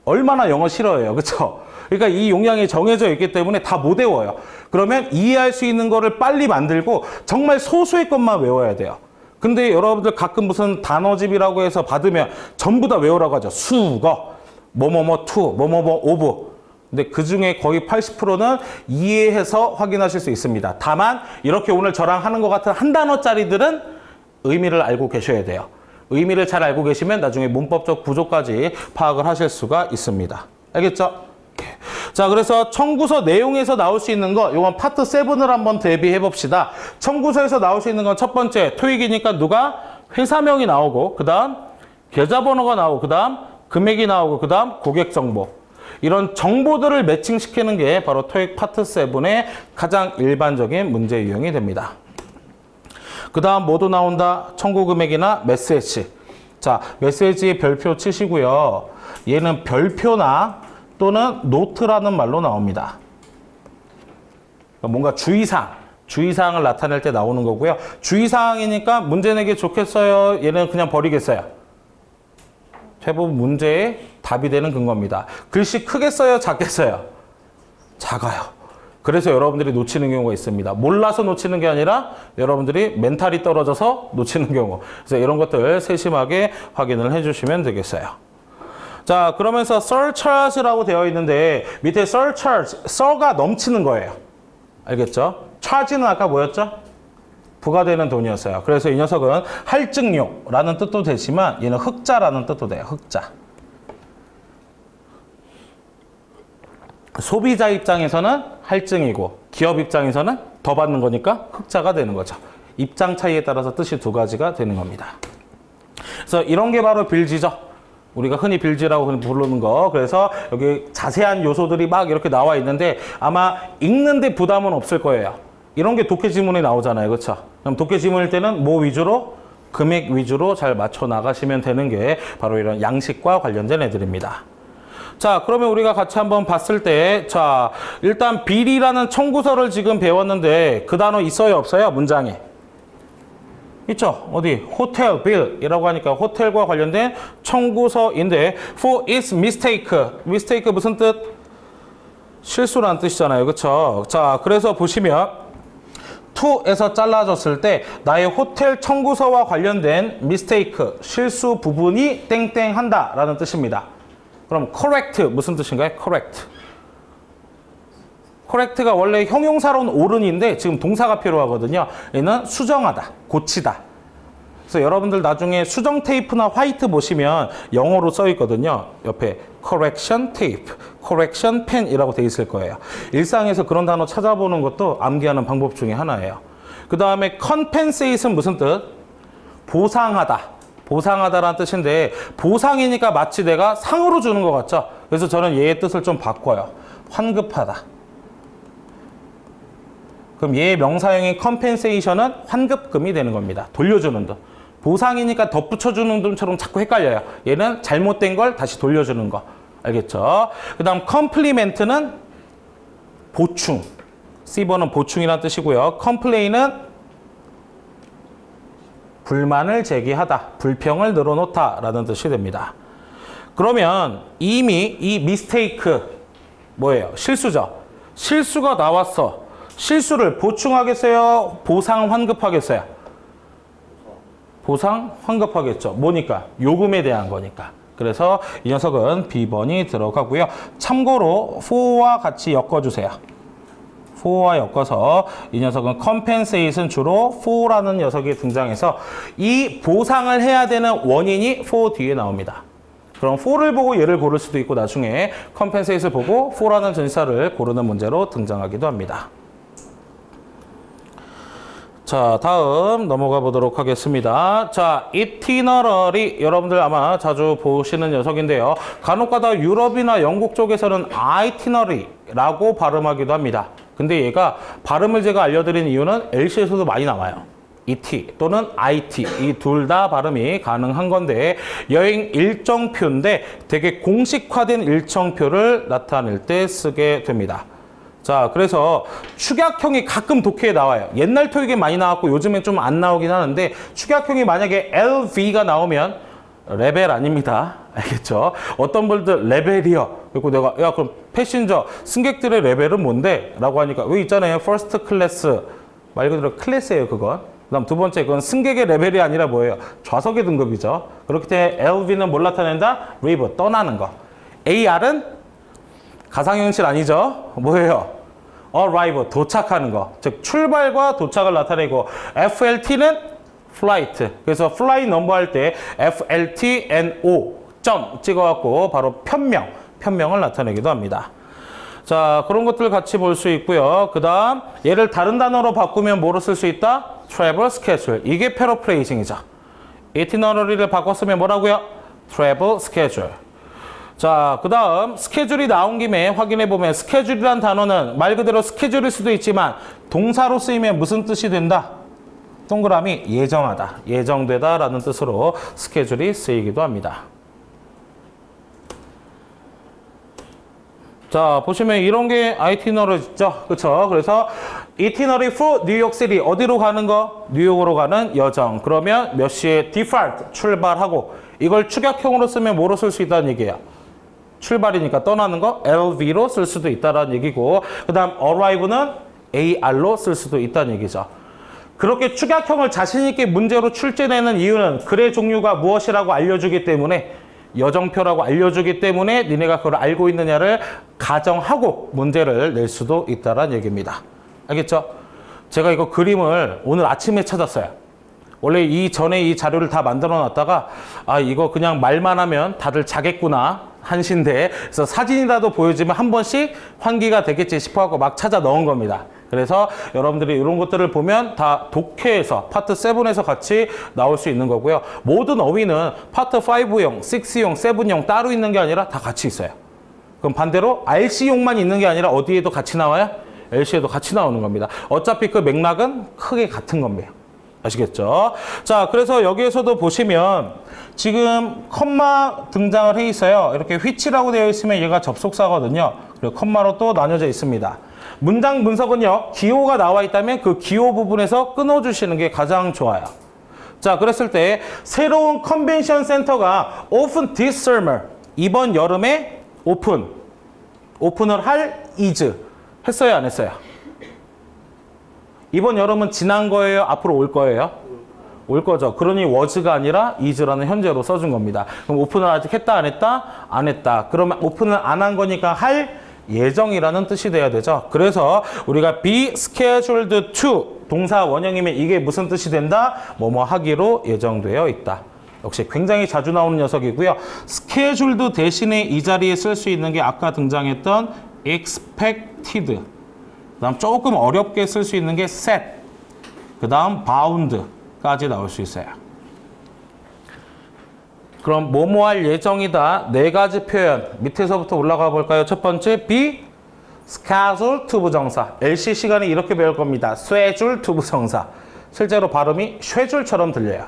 얼마나 영어 싫어해요. 그렇죠? 그러니까 이 용량이 정해져 있기 때문에 다 못 외워요. 그러면 이해할 수 있는 거를 빨리 만들고 정말 소수의 것만 외워야 돼요. 근데 여러분들 가끔 무슨 단어집이라고 해서 받으면 전부 다 외우라고 하죠. 수거, 뭐뭐뭐 투, 뭐뭐뭐 오브. 근데 그중에 거의 80%는 이해해서 확인하실 수 있습니다. 다만 이렇게 오늘 저랑 하는 것 같은 한 단어짜리들은 의미를 알고 계셔야 돼요. 의미를 잘 알고 계시면 나중에 문법적 구조까지 파악을 하실 수가 있습니다. 알겠죠? 자, 그래서 청구서 내용에서 나올 수 있는 거 이건 파트 7을 한번 대비해 봅시다. 청구서에서 나올 수 있는 건 첫 번째 토익이니까 누가 회사명이 나오고 그 다음 계좌번호가 나오고 그 다음 금액이 나오고 그 다음 고객 정보. 이런 정보들을 매칭시키는 게 바로 토익 파트 7의 가장 일반적인 문제 유형이 됩니다. 그 다음 뭐도 나온다? 청구 금액이나 메시지. 자, 메시지 별표 치시고요. 얘는 별표나 또는 노트라는 말로 나옵니다. 뭔가 주의사항을 나타낼 때 나오는 거고요. 주의사항이니까 문제 내기 좋겠어요? 얘는 그냥 버리겠어요? 대부분 문제에 답이 되는 근거입니다. 글씨 크게 써요? 작게 써요? 작아요. 그래서 여러분들이 놓치는 경우가 있습니다. 몰라서 놓치는 게 아니라 여러분들이 멘탈이 떨어져서 놓치는 경우. 그래서 이런 것들 세심하게 확인을 해주시면 되겠어요. 자, 그러면서 surcharge라고 되어 있는데 밑에 surcharge, sur가 넘치는 거예요. 알겠죠? charge는 아까 뭐였죠? 부과되는 돈이었어요. 그래서 이 녀석은 할증료라는 뜻도 되지만 얘는 흑자라는 뜻도 돼요. 흑자. 소비자 입장에서는 할증이고 기업 입장에서는 더 받는 거니까 흑자가 되는 거죠. 입장 차이에 따라서 뜻이 두 가지가 되는 겁니다. 그래서 이런 게 바로 빌지죠. 우리가 흔히 빌지라고 부르는 거. 그래서 여기 자세한 요소들이 막 이렇게 나와 있는데 아마 읽는데 부담은 없을 거예요. 이런 게 독해 지문에 나오잖아요. 그렇죠? 그럼 독해 지문일 때는 뭐 위주로? 금액 위주로 잘 맞춰 나가시면 되는 게 바로 이런 양식과 관련된 애들입니다. 자, 그러면 우리가 같이 한번 봤을 때, 자, 일단 빌이라는 청구서를 지금 배웠는데 그 단어 있어요, 없어요? 문장에. 있죠? 어디? 호텔 빌이라고 하니까 호텔과 관련된 청구서인데 for its mistake. mistake 무슨 뜻? 실수라는 뜻이잖아요. 그렇죠? 자, 그래서 보시면 to에서 잘라졌을 때 나의 호텔 청구서와 관련된 mistake, 실수 부분이 땡땡한다 라는 뜻입니다. 그럼 correct 무슨 뜻인가요? correct. correct가 원래 형용사로는 옳은인데 지금 동사가 필요하거든요. 얘는 수정하다, 고치다. 그래서 여러분들 나중에 수정 테이프나 화이트 보시면 영어로 써 있거든요. 옆에 correction tape, correction pen이라고 돼 있을 거예요. 일상에서 그런 단어 찾아보는 것도 암기하는 방법 중에 하나예요. 그 다음에 compensation 무슨 뜻? 보상하다. 보상하다라는 뜻인데 보상이니까 마치 내가 상으로 주는 것 같죠? 그래서 저는 얘의 뜻을 좀 바꿔요. 환급하다. 그럼 얘의 명사형인 compensation은 환급금이 되는 겁니다. 돌려주는 돈. 보상이니까 덧붙여주는 돈처럼 자꾸 헷갈려요. 얘는 잘못된 걸 다시 돌려주는 거. 알겠죠? 그 다음 compliment는 보충. C번은 보충이라는 뜻이고요. complain은 불만을 제기하다, 불평을 늘어놓다 라는 뜻이 됩니다. 그러면 이미 이 미스테이크 뭐예요? 실수죠. 실수가 나왔어. 실수를 보충하겠어요? 보상 환급하겠어요? 보상 환급하겠죠. 뭐니까? 요금에 대한 거니까. 그래서 이 녀석은 B번이 들어가고요. 참고로 for와 같이 엮어주세요. for와 엮어서 이 녀석은 compensation 주로 for라는 녀석이 등장해서 이 보상을 해야 되는 원인이 for 뒤에 나옵니다. 그럼 for를 보고 얘를 고를 수도 있고 나중에 compensate을 보고 for라는 전치사를 고르는 문제로 등장하기도 합니다. 자, 다음 넘어가 보도록 하겠습니다. 자, itinerary 여러분들 아마 자주 보시는 녀석인데요. 간혹가다 유럽이나 영국 쪽에서는 itinerary라고 발음하기도 합니다. 근데 얘가 발음을 제가 알려드린 이유는 LC에서도 많이 나와요. ET 또는 IT 이 둘 다 발음이 가능한 건데 여행 일정표인데 되게 공식화된 일정표를 나타낼 때 쓰게 됩니다. 자, 그래서 축약형이 가끔 독해에 나와요. 옛날 토익에 많이 나왔고 요즘엔 좀 안 나오긴 하는데 축약형이 만약에 LV가 나오면 레벨 아닙니다. 알겠죠? 어떤 분들 레벨이요. 그리고 내가 야 그럼 패신저 승객들의 레벨은 뭔데? 라고 하니까 왜 있잖아요. 퍼스트 클래스 말 그대로 클래스예요 그건. 그 다음 두 번째 그건 승객의 레벨이 아니라 뭐예요? 좌석의 등급이죠. 그렇기 때문에 LV는 뭘 나타낸다? leave 떠나는 거. AR은 가상현실 아니죠? 뭐예요? arrive 도착하는 거. 즉 출발과 도착을 나타내고 FLT는 flight. 그래서 flight 넘버 할 때 FLTNO 점 찍어갖고 바로 편명을 나타내기도 합니다. 자, 그런 것들 같이 볼 수 있고요. 그 다음 얘를 다른 단어로 바꾸면 뭐로 쓸 수 있다? travel schedule. 이게 패러프레이징이죠. itinerary를 바꿨으면 뭐라고요? travel schedule. 자, 그 다음 스케줄이 나온 김에 확인해보면 스케줄이란 단어는 말 그대로 스케줄일 수도 있지만 동사로 쓰이면 무슨 뜻이 된다? 동그라미 예정하다, 예정되다 라는 뜻으로 스케줄이 쓰이기도 합니다. 자, 보시면 이런 게 아이티너리 있죠? 그쵸? 그래서 이티너리 for 뉴욕시티 어디로 가는 거? 뉴욕으로 가는 여정. 그러면 몇 시에 depart 출발하고 이걸 축약형으로 쓰면 뭐로 쓸 수 있다는 얘기예요? 출발이니까 떠나는 거 LV로 쓸 수도 있다는 얘기고 그 다음 arrive는 AR로 쓸 수도 있다는 얘기죠. 그렇게 축약형을 자신 있게 문제로 출제내는 이유는 글의 종류가 무엇이라고 알려주기 때문에 여정표라고 알려주기 때문에 니네가 그걸 알고 있느냐를 가정하고 문제를 낼 수도 있다는 얘기입니다. 알겠죠? 제가 이거 그림을 오늘 아침에 찾았어요. 원래 이 전에 이 자료를 다 만들어 놨다가 아 이거 그냥 말만 하면 다들 자겠구나 한신데 그래서 사진이라도 보여주면 한 번씩 환기가 되겠지 싶어갖고 막 찾아 넣은 겁니다. 그래서 여러분들이 이런 것들을 보면 다 독해에서 파트 7에서 같이 나올 수 있는 거고요. 모든 어휘는 파트 5용, 6용, 7용 따로 있는 게 아니라 다 같이 있어요. 그럼 반대로 RC용만 있는 게 아니라 어디에도 같이 나와요? LC에도 같이 나오는 겁니다. 어차피 그 맥락은 크게 같은 겁니다. 아시겠죠? 자, 그래서 여기에서도 보시면 지금 컴마 등장을 해 있어요. 이렇게 which라고 되어 있으면 얘가 접속사거든요. 그리고 컴마로 또 나뉘어져 있습니다. 문장 분석은요. 기호가 나와 있다면 그 기호 부분에서 끊어주시는 게 가장 좋아요. 자, 그랬을 때 새로운 컨벤션 센터가 open this summer 이번 여름에 오픈을 할 is 했어요? 안 했어요? 이번 여름은 지난 거예요? 앞으로 올 거예요? 올 거죠. 그러니 was가 아니라 is라는 현재로 써준 겁니다. 그럼 오픈을 아직 했다 안 했다? 안 했다. 그러면 오픈을 안 한 거니까 할 예정이라는 뜻이 돼야 되죠. 그래서 우리가 be scheduled to 동사 원형이면 이게 무슨 뜻이 된다? 뭐뭐 하기로 예정되어 있다. 역시 굉장히 자주 나오는 녀석이고요. scheduled 대신에 이 자리에 쓸 수 있는 게 아까 등장했던 expected 그 다음 조금 어렵게 쓸 수 있는 게 set 그 다음 bound까지 나올 수 있어요. 그럼 뭐뭐 할 예정이다. 네 가지 표현 밑에서부터 올라가 볼까요? 첫 번째 be scheduled to 부정사 LC 시간에 이렇게 배울 겁니다. scheduled to 부정사 실제로 발음이 쉐줄처럼 들려요.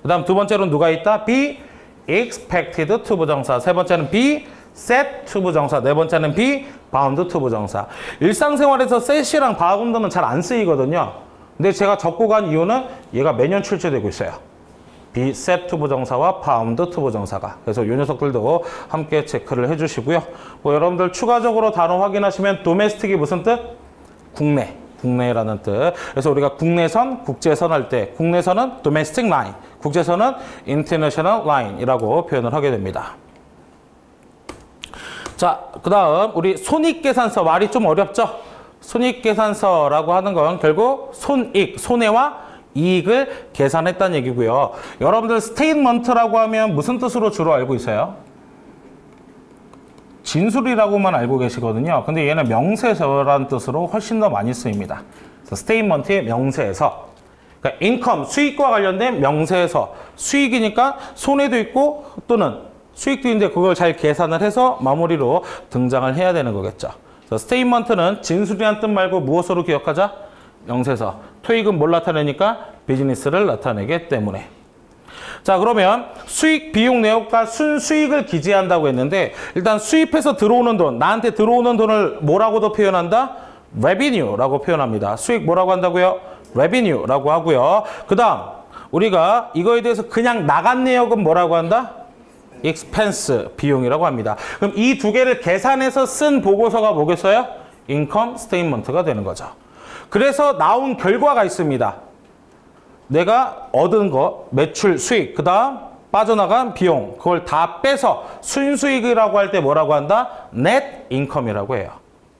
그 다음 두 번째로는 누가 있다? be expected to 부정사 세 번째는 be set to 부정사 네 번째는 be bound to 부정사 일상생활에서 set이랑 bound는 잘 안 쓰이거든요. 근데 제가 적고 간 이유는 얘가 매년 출제되고 있어요. be set to 부정사와 found to 부정사가. 그래서 이 녀석들도 함께 체크를 해주시고요. 뭐 여러분들 추가적으로 단어 확인하시면 domestic이 무슨 뜻? 국내. 국내라는 뜻. 그래서 우리가 국내선, 국제선 할 때 국내선은 domestic line, 국제선은 international line이라고 표현을 하게 됩니다. 자, 그 다음 우리 손익계산서 말이 좀 어렵죠? 손익계산서라고 하는 건 결국 손익, 손해와 이익을 계산했다는 얘기고요. 여러분들 스테이트먼트라고 하면 무슨 뜻으로 주로 알고 있어요? 진술이라고만 알고 계시거든요. 근데 얘는 명세서라는 뜻으로 훨씬 더 많이 쓰입니다. 그래서 스테이트먼트의 명세서. 그러니까 인컴, 수익과 관련된 명세서. 수익이니까 손해도 있고 또는 수익도 있는데 그걸 잘 계산을 해서 마무리로 등장을 해야 되는 거겠죠. 그래서 스테이트먼트는 진술이란 뜻 말고 무엇으로 기억하자? 명세서. 토익은 뭘 나타내니까? 비즈니스를 나타내기 때문에. 자, 그러면 수익, 비용, 내역과 순수익을 기재한다고 했는데 일단 수입해서 들어오는 돈, 나한테 들어오는 돈을 뭐라고도 표현한다? revenue라고 표현합니다. 수익 뭐라고 한다고요? revenue라고 하고요. 그 다음 우리가 이거에 대해서 그냥 나간 내역은 뭐라고 한다? expense, 비용이라고 합니다. 그럼 이 두 개를 계산해서 쓴 보고서가 뭐겠어요? income statement가 되는 거죠. 그래서 나온 결과가 있습니다. 내가 얻은 거, 매출, 수익, 그 다음 빠져나간 비용, 그걸 다 빼서 순수익이라고 할 때 뭐라고 한다? net income이라고 해요.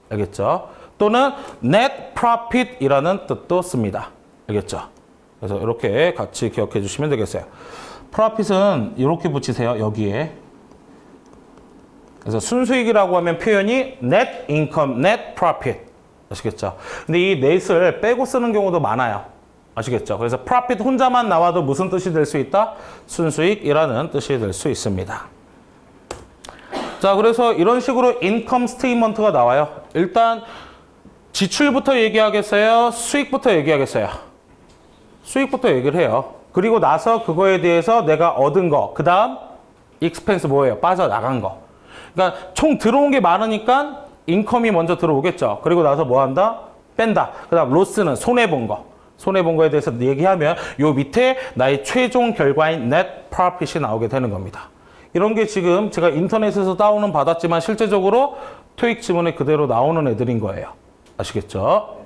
알겠죠? 또는 net profit이라는 뜻도 씁니다. 알겠죠? 그래서 이렇게 같이 기억해 주시면 되겠어요. profit은 이렇게 붙이세요. 여기에. 그래서 순수익이라고 하면 표현이 net income, net profit. 아시겠죠? 근데 이 net을 빼고 쓰는 경우도 많아요. 아시겠죠? 그래서 profit 혼자만 나와도 무슨 뜻이 될 수 있다? 순수익이라는 뜻이 될 수 있습니다. 자, 그래서 이런 식으로 income statement가 나와요. 일단 지출부터 얘기하겠어요? 수익부터 얘기하겠어요? 수익부터 얘기를 해요. 그리고 나서 그거에 대해서 내가 얻은 거, 그 다음 expense 뭐예요? 빠져나간 거. 그러니까 총 들어온 게 많으니까 인컴이 먼저 들어오겠죠. 그리고 나서 뭐 한다? 뺀다. 그 다음 로스는 손해본 거. 손해본 거에 대해서 얘기하면 요 밑에 나의 최종 결과인 net profit이 나오게 되는 겁니다. 이런 게 지금 제가 인터넷에서 다운은 받았지만 실제적으로 토익 지문에 그대로 나오는 애들인 거예요. 아시겠죠?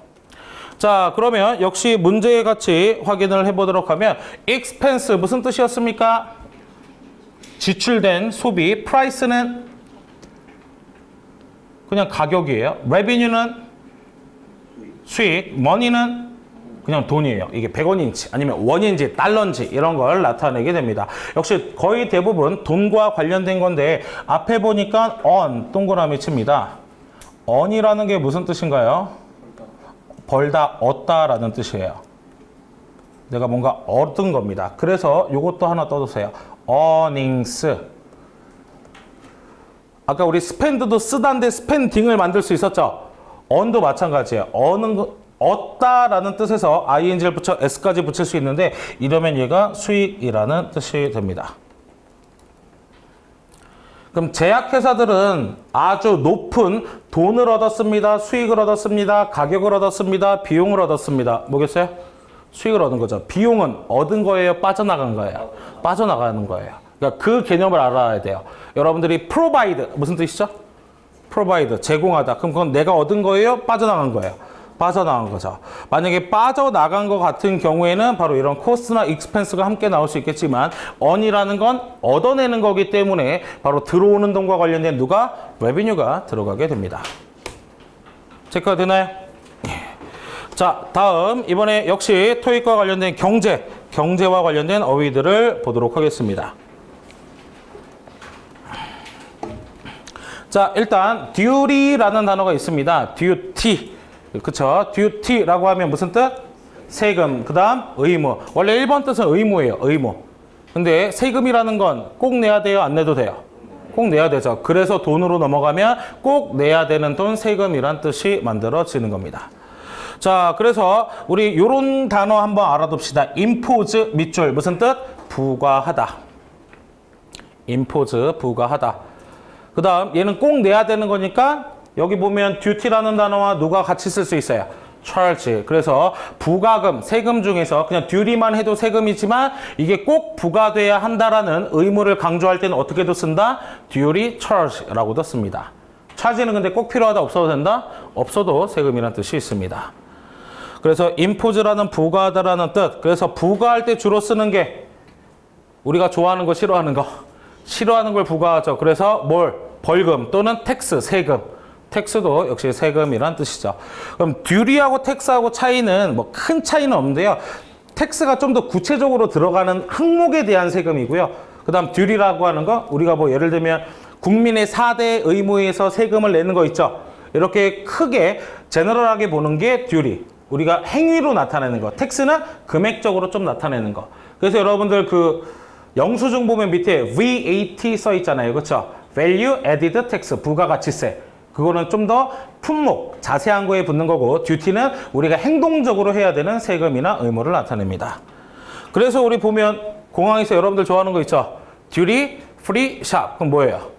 자, 그러면 역시 문제에 같이 확인을 해보도록 하면 expense 무슨 뜻이었습니까? 지출된 소비, price는 그냥 가격이에요. revenue는 수익, money는 그냥 돈이에요. 이게 100원인지 아니면 원인지 달러인지 이런 걸 나타내게 됩니다. 역시 거의 대부분 돈과 관련된 건데 앞에 보니까 on 동그라미 칩니다. on이라는 게 무슨 뜻인가요? 벌다, 얻다라는 뜻이에요. 내가 뭔가 얻은 겁니다. 그래서 이것도 하나 떠두세요. earnings. 아까 우리 spend도 쓰다인데 spending을 만들 수 있었죠? earn도 마찬가지예요. 얻다라는 뜻에서 ing를 붙여 s까지 붙일 수 있는데 이러면 얘가 수익이라는 뜻이 됩니다. 그럼 제약회사들은 아주 높은 돈을 얻었습니다. 수익을 얻었습니다. 가격을 얻었습니다. 비용을 얻었습니다. 뭐겠어요? 수익을 얻은 거죠. 비용은 얻은 거예요? 빠져나간 거예요? 빠져나가는 거예요. 그러니까 그 개념을 알아야 돼요. 여러분들이 provide 무슨 뜻이죠? provide 제공하다. 그럼 그건 내가 얻은 거예요? 빠져나간 거예요? 빠져나간 거죠. 만약에 빠져나간 것 같은 경우에는 바로 이런 코스트나 익스펜스가 함께 나올 수 있겠지만 earn이라는 건 얻어내는 거기 때문에 바로 들어오는 돈과 관련된 누가? revenue가 들어가게 됩니다. 체크가 되나요? 자, 다음 이번에 역시 토익과 관련된 경제와 관련된 어휘들을 보도록 하겠습니다. 자, 일단 duty라는 단어가 있습니다. duty. 그쵸? duty라고 하면 무슨 뜻? 세금, 그 다음 의무. 원래 1번 뜻은 의무예요. 의무. 근데 세금이라는 건 꼭 내야 돼요? 안 내도 돼요? 꼭 내야 되죠. 그래서 돈으로 넘어가면 꼭 내야 되는 돈, 세금이란 뜻이 만들어지는 겁니다. 자, 그래서 우리 요런 단어 한번 알아둡시다. impose 밑줄 무슨 뜻? 부과하다. impose 부과하다. 그 다음 얘는 꼭 내야 되는 거니까 여기 보면 duty라는 단어와 누가 같이 쓸 수 있어요? charge. 그래서 부가금, 세금 중에서 그냥 duty만 해도 세금이지만 이게 꼭 부과돼야 한다라는 의무를 강조할 때는 어떻게도 쓴다? duty charge라고도 씁니다. charge는 근데 꼭 필요하다, 없어도 된다? 없어도 세금이라는 뜻이 있습니다. 그래서 impose라는 부과하다라는 뜻. 그래서 부과할 때 주로 쓰는 게 우리가 좋아하는 거, 싫어하는 거. 싫어하는 걸 부과하죠. 그래서 뭘? 벌금 또는 텍스, 세금. 텍스도 역시 세금이란 뜻이죠. 그럼 듀리하고 텍스하고 차이는 뭐 큰 차이는 없는데요. 텍스가 좀 더 구체적으로 들어가는 항목에 대한 세금이고요. 그 다음 듀리라고 하는 거, 우리가 뭐 예를 들면 국민의 4대 의무에서 세금을 내는 거 있죠. 이렇게 크게 제너럴하게 보는 게 듀리. 우리가 행위로 나타내는 거. 텍스는 금액적으로 좀 나타내는 거. 그래서 여러분들 그 영수증 보면 밑에 VAT 써 있잖아요. 그렇죠? Value Added Tax, 부가가치세. 그거는 좀 더 품목, 자세한 거에 붙는 거고, 듀티는 우리가 행동적으로 해야 되는 세금이나 의무를 나타냅니다. 그래서 우리 보면 공항에서 여러분들 좋아하는 거 있죠? 듀티 프리 샵. 그럼 뭐예요?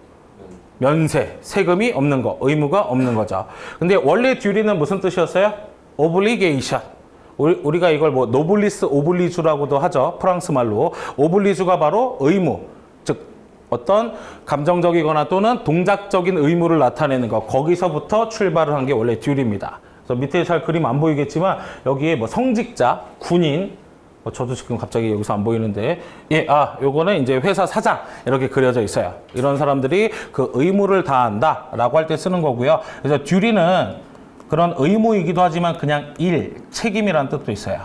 면세, 세금이 없는 거, 의무가 없는 거죠. 근데 원래 듀티는 무슨 뜻이었어요? 오블리게이션. 우리가 이걸 뭐 노블리스 오블리주라고도 하죠. 프랑스 말로. 오블리주가 바로 의무, 즉 어떤 감정적이거나 또는 동작적인 의무를 나타내는 것. 거기서부터 출발을 한 게 원래 듀티입니다. 그래서 밑에 잘 그림 안 보이겠지만 여기에 뭐 성직자, 군인, 저도 지금 갑자기 여기서 안 보이는데, 예, 요거는 이제 회사 사장 이렇게 그려져 있어요. 이런 사람들이 그 의무를 다한다라고 할 때 쓰는 거고요. 그래서 듀티는 그런 의무이기도 하지만 그냥 일, 책임이라는 뜻도 있어요.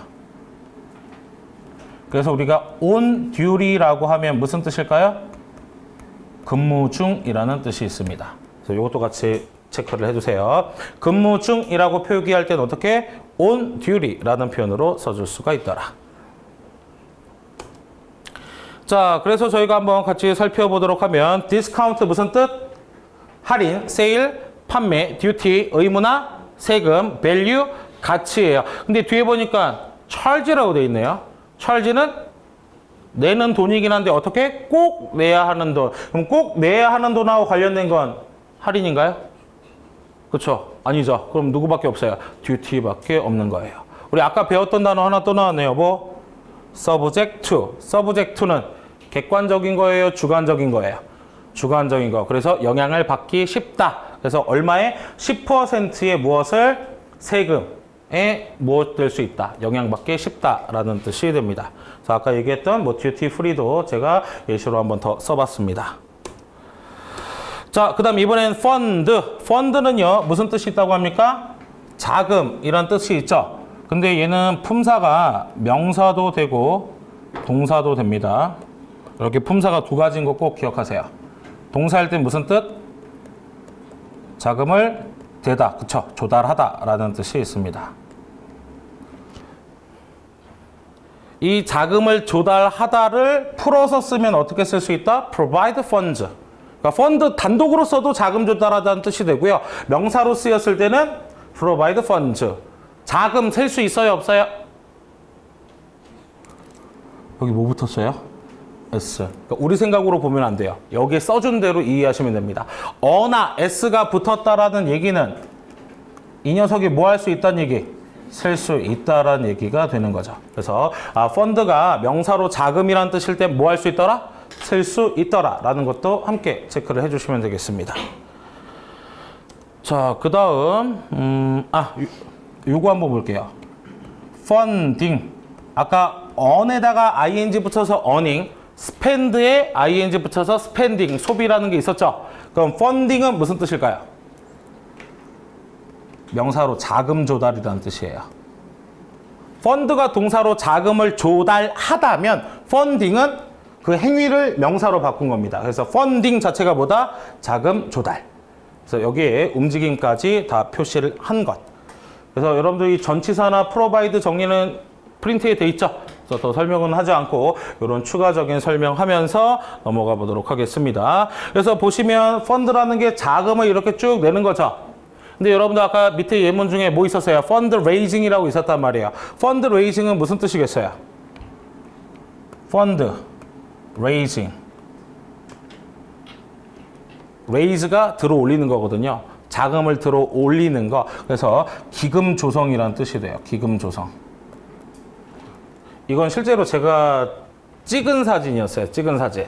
그래서 우리가 on duty라고 하면 무슨 뜻일까요? 근무 중이라는 뜻이 있습니다. 그래서 이것도 같이 체크를 해주세요. 근무 중이라고 표기할 때는 어떻게? on duty라는 표현으로 써줄 수가 있더라. 자, 그래서 저희가 한번 같이 살펴보도록 하면 디스카운트 무슨 뜻? 할인, 세일, 판매, 듀티, 의무나 세금, 밸류, 가치예요. 근데 뒤에 보니까 charge라고 되어 있네요. charge는 내는 돈이긴 한데 어떻게? 꼭 내야 하는 돈. 그럼 꼭 내야 하는 돈하고 관련된 건 할인인가요? 그렇죠? 아니죠. 그럼 누구밖에 없어요? 듀티밖에 없는 거예요. 우리 아까 배웠던 단어 하나 또 나왔네요. 뭐? subject to. subject to는 객관적인 거예요? 주관적인 거예요? 주관적인 거. 그래서 영향을 받기 쉽다. 그래서 얼마에? 10%의 무엇을? 세금에 무엇 될 수 있다. 영향받기 쉽다라는 뜻이 됩니다. 자, 아까 얘기했던 뭐 듀티 프리도 제가 예시로 한번 더 써봤습니다. 자, 그 다음 이번엔 펀드. 펀드는요, 무슨 뜻이 있다고 합니까? 자금이란 뜻이 있죠. 근데 얘는 품사가 명사도 되고 동사도 됩니다. 이렇게 품사가 두 가지인 거 꼭 기억하세요. 동사일 땐 무슨 뜻? 자금을 대다, 그쵸? 조달하다라는 뜻이 있습니다. 이 자금을 조달하다를 풀어서 쓰면 어떻게 쓸 수 있다? provide funds. 그러니까 펀드 단독으로 써도 자금 조달하다는 뜻이 되고요. 명사로 쓰였을 때는 provide funds. 자금 셀 수 있어요, 없어요? 여기 뭐 붙었어요? S. 그러니까 우리 생각으로 보면 안 돼요. 여기에 써준 대로 이해하시면 됩니다. 어나 S가 붙었다라는 얘기는 이 녀석이 뭐 할 수 있다는 얘기? 셀 수 있다라는 얘기가 되는 거죠. 그래서 펀드가 명사로 자금이란 뜻일 때 뭐 할 수 있더라? 셀 수 있더라라는 것도 함께 체크를 해주시면 되겠습니다. 자, 그 다음 요거 한번 볼게요. funding. 아까 on에다가 ing 붙여서 earning, spend에 ing 붙여서 spending, 소비라는 게 있었죠. 그럼 funding은 무슨 뜻일까요? 명사로 자금 조달이라는 뜻이에요. 펀드가 동사로 자금을 조달하다면 funding은 그 행위를 명사로 바꾼 겁니다. 그래서 funding 자체가 뭐다? 자금 조달. 그래서 여기에 움직임까지 다 표시를 한 것. 그래서 여러분들 이 전치사나 provide 정리는 프린트에 돼 있죠. 그래서 더 설명은 하지 않고 이런 추가적인 설명하면서 넘어가 보도록 하겠습니다. 그래서 보시면 펀드라는 게 자금을 이렇게 쭉 내는 거죠. 근데 여러분들 아까 밑에 예문 중에 뭐 있었어요? 펀드 레이징이라고 있었단 말이에요. 펀드 레이징은 무슨 뜻이겠어요? 펀드 레이징. 레이즈가 들어 올리는 거거든요. 자금을 들어 올리는 거. 그래서 기금 조성이라는 뜻이 돼요. 기금 조성. 이건 실제로 제가 찍은 사진이었어요. 찍은 사진.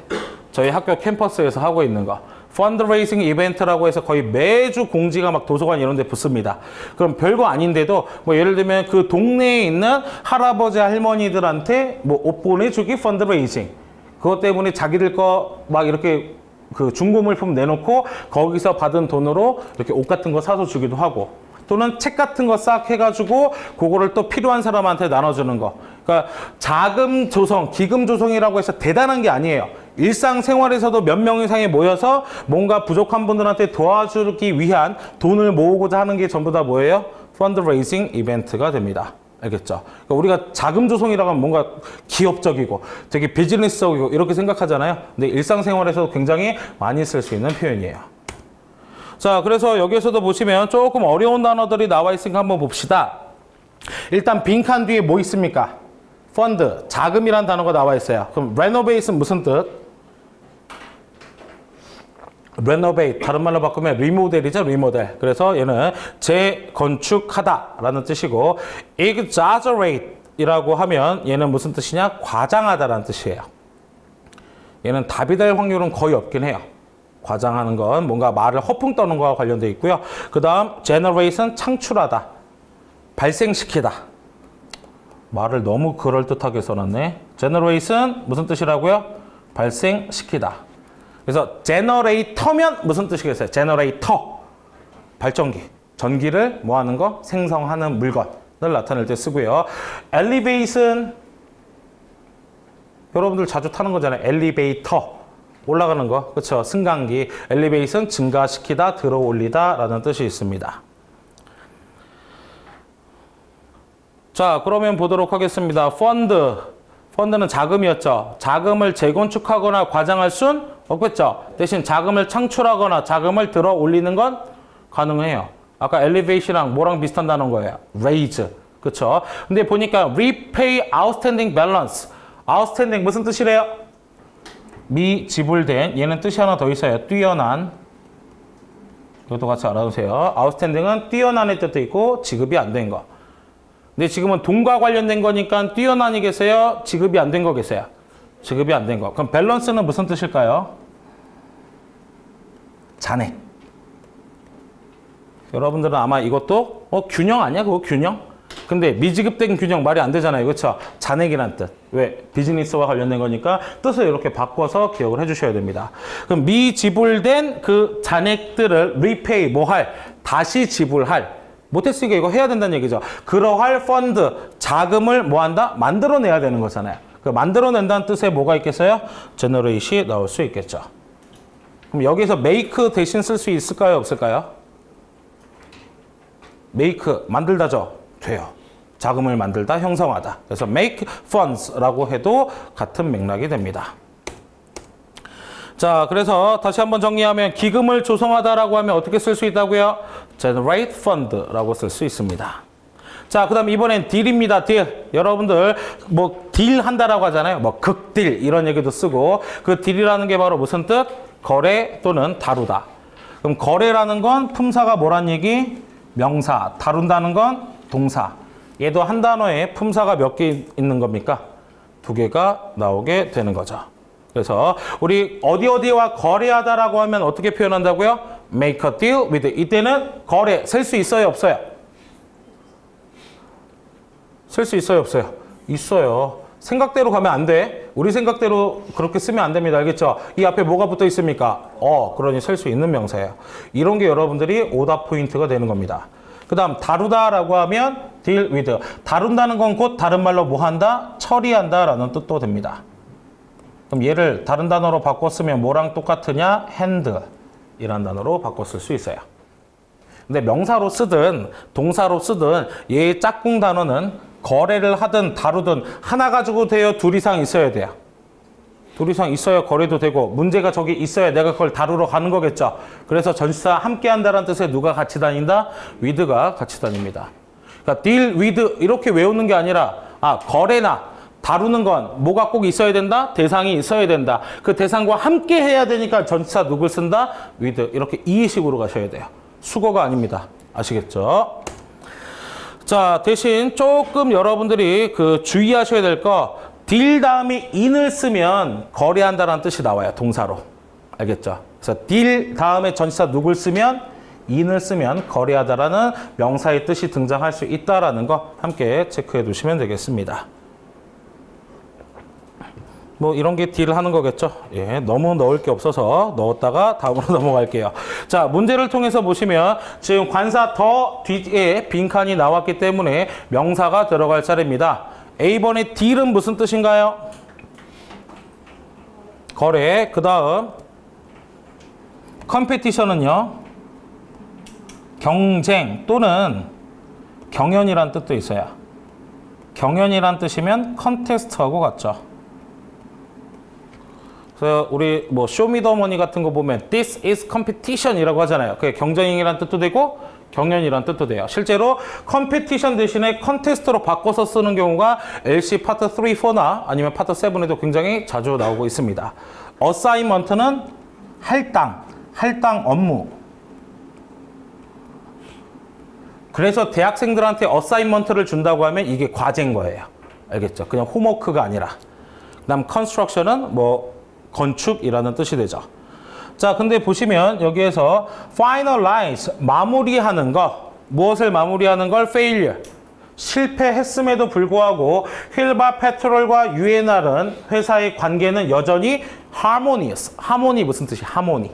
저희 학교 캠퍼스에서 하고 있는 거. 펀드레이싱 이벤트라고 해서 거의 매주 공지가 막 도서관 이런 데 붙습니다. 그럼 별거 아닌데도 뭐 예를 들면 그 동네에 있는 할아버지 할머니들한테 뭐 옷 보내주기 펀드레이싱. 그것 때문에 자기들 거 막 이렇게 그 중고물품 내놓고 거기서 받은 돈으로 이렇게 옷 같은 거 사서 주기도 하고, 또는 책 같은 거 싹 해가지고 그거를 또 필요한 사람한테 나눠주는 거. 그러니까 자금 조성, 기금 조성이라고 해서 대단한 게 아니에요. 일상생활에서도 몇 명 이상이 모여서 뭔가 부족한 분들한테 도와주기 위한 돈을 모으고자 하는 게 전부 다 뭐예요? 펀드레이싱 이벤트가 됩니다. 알겠죠? 그러니까 우리가 자금 조성이라고 하면 뭔가 기업적이고 되게 비즈니스적이고 이렇게 생각하잖아요. 근데 일상생활에서도 굉장히 많이 쓸 수 있는 표현이에요. 자, 그래서 여기에서도 보시면 조금 어려운 단어들이 나와 있으니까 한번 봅시다. 일단 빈칸 뒤에 뭐 있습니까? 펀드, 자금이란 단어가 나와 있어요. 그럼 renovate은 무슨 뜻? renovate, 다른 말로 바꾸면 리모델이죠, 리모델. 그래서 얘는 재건축하다라는 뜻이고, exaggerate이라고 하면 얘는 무슨 뜻이냐? 과장하다라는 뜻이에요. 얘는 답이 될 확률은 거의 없긴 해요. 과장하는 건 뭔가 말을 허풍 떠는 거와 관련되어 있고요. 그 다음 generate은 창출하다, 발생시키다. 말을 너무 그럴듯하게 써놨네. generate은 무슨 뜻이라고요? 발생시키다. 그래서 generator면 무슨 뜻이겠어요? generator, 발전기, 전기를 뭐 하는 거? 생성하는 물건을 나타낼 때 쓰고요. elevate은 여러분들 자주 타는 거잖아요. 엘리베이터, 올라가는 거, 그렇죠? 승강기. 엘리베이터는 증가시키다, 들어 올리다 라는 뜻이 있습니다. 자, 그러면 보도록 하겠습니다. 펀드는 자금이었죠. 자금을 재건축하거나 과장할 순 없겠죠. 대신 자금을 창출하거나 자금을 들어 올리는 건 가능해요. 아까 elevation이랑 뭐랑 비슷한 단어인 거예요? raise. 그렇죠? 근데 보니까 repay outstanding balance. outstanding 무슨 뜻이래요? 미지불된. 얘는 뜻이 하나 더 있어요. 뛰어난. 이것도 같이 알아두세요. outstanding은 뛰어난의 뜻도 있고 지급이 안 된 거. 근데 지금은 돈과 관련된 거니까 뛰어난이겠어요? 지급이 안 된 거겠어요? 지급이 안 된 거. 그럼 밸런스는 무슨 뜻일까요? 잔액. 여러분들은 아마 이것도 균형 아니야? 그거 균형? 근데 미지급된 균형 말이 안 되잖아요. 그렇죠? 잔액이란 뜻. 왜? 비즈니스와 관련된 거니까 뜻을 이렇게 바꿔서 기억을 해주셔야 됩니다. 그럼 미지불된 그 잔액들을 repay, 뭐 할? 다시 지불할. 못했으니까 이거 해야 된다는 얘기죠. 그러할 펀드, 자금을 뭐 한다? 만들어내야 되는 거잖아요. 그 만들어낸다는 뜻에 뭐가 있겠어요? generate이 나올 수 있겠죠. 그럼 여기서 make 대신 쓸 수 있을까요? 없을까요? make, 만들다죠. 돼요. 자금을 만들다, 형성하다. 그래서 make funds라고 해도 같은 맥락이 됩니다. 자, 그래서 다시 한번 정리하면 기금을 조성하다라고 하면 어떻게 쓸 수 있다고요? generate fund라고 쓸 수 있습니다. 자, 그 다음 이번엔 딜입니다. 딜. 여러분들 뭐 딜 한다라고 하잖아요. 뭐 극딜 이런 얘기도 쓰고, 그 딜이라는 게 바로 무슨 뜻? 거래 또는 다루다. 그럼 거래라는 건 품사가 뭐란 얘기? 명사. 다룬다는 건 동사. 얘도 한 단어에 품사가 몇 개 있는 겁니까? 2개가 나오게 되는 거죠. 그래서 우리 어디와 거래하다라고 하면 어떻게 표현한다고요? make a deal with. 이때는 거래 쓸 수 있어요, 없어요? 쓸 수 있어요, 없어요? 있어요. 생각대로 가면 안 돼. 우리 생각대로 그렇게 쓰면 안 됩니다. 알겠죠? 이 앞에 뭐가 붙어 있습니까? 그러니 쓸 수 있는 명사예요. 이런 게 여러분들이 오답 포인트가 되는 겁니다. 그 다음 다루다라고 하면 deal with. 다룬다는 건 곧 다른 말로 뭐 한다? 처리한다 라는 뜻도 됩니다. 그럼 얘를 다른 단어로 바꿔 쓰면 뭐랑 똑같으냐? handle 이란 단어로 바꿔 쓸 수 있어요. 근데 명사로 쓰든 동사로 쓰든 얘의 짝꿍 단어는 거래를 하든 다루든 하나 가지고 돼요? 둘 이상 있어야 돼요? 둘 이상 있어야 거래도 되고, 문제가 저기 있어야 내가 그걸 다루러 가는 거겠죠. 그래서 전치사 함께 한다는 뜻에 누가 같이 다닌다? with가 같이 다닙니다. 그러니까 deal with 이렇게 외우는 게 아니라 거래나 다루는 건 뭐가 꼭 있어야 된다? 대상이 있어야 된다. 그 대상과 함께 해야 되니까 전치사 누굴 쓴다? with. 이렇게 이식으로 가셔야 돼요. 수거가 아닙니다. 아시겠죠? 자, 대신 조금 여러분들이 그 주의하셔야 될 거, 딜 다음에 in을 쓰면 거래한다라는 뜻이 나와요. 동사로. 알겠죠? 그래서 딜 다음에 전치사 누굴 쓰면 in을 쓰면 거래하다라는 명사의 뜻이 등장할 수 있다라는 거 함께 체크해 두시면 되겠습니다. 뭐 이런 게 딜을 하는 거겠죠. 예, 너무 넣을 게 없어서 넣었다가 다음으로 넘어갈게요. 자, 문제를 통해서 보시면 지금 관사 더 뒤에 빈칸이 나왔기 때문에 명사가 들어갈 차례입니다. A번의 딜은 무슨 뜻인가요? 거래. 그 다음 컴피티션은요, 경쟁 또는 경연이란 뜻도 있어요. 경연이란 뜻이면 컨테스트하고 같죠. 그래서 우리 뭐 쇼미더머니 같은 거 보면 This is competition이라고 하잖아요. 그게 경쟁이란 뜻도 되고 경연이란 뜻도 돼요. 실제로 컴피티션 대신에 컨테스트로 바꿔서 쓰는 경우가 LC 파트 3, 4나 아니면 파트 7에도 굉장히 자주 나오고 있습니다. 어사인먼트는 할당 업무. 그래서 대학생들한테 어사인먼트를 준다고 하면 이게 과제인 거예요. 알겠죠? 그냥 홈워크가 아니라. 그다음 컨스트럭션은 뭐 건축이라는 뜻이 되죠. 자, 근데 보시면 여기에서 finalize, 마무리하는 거, 무엇을 마무리하는 걸 failure, 실패했음에도 불구하고 힐바 페트롤과 UNR은 회사의 관계는 여전히 harmonious. 하모니 무슨 뜻이? 하모니.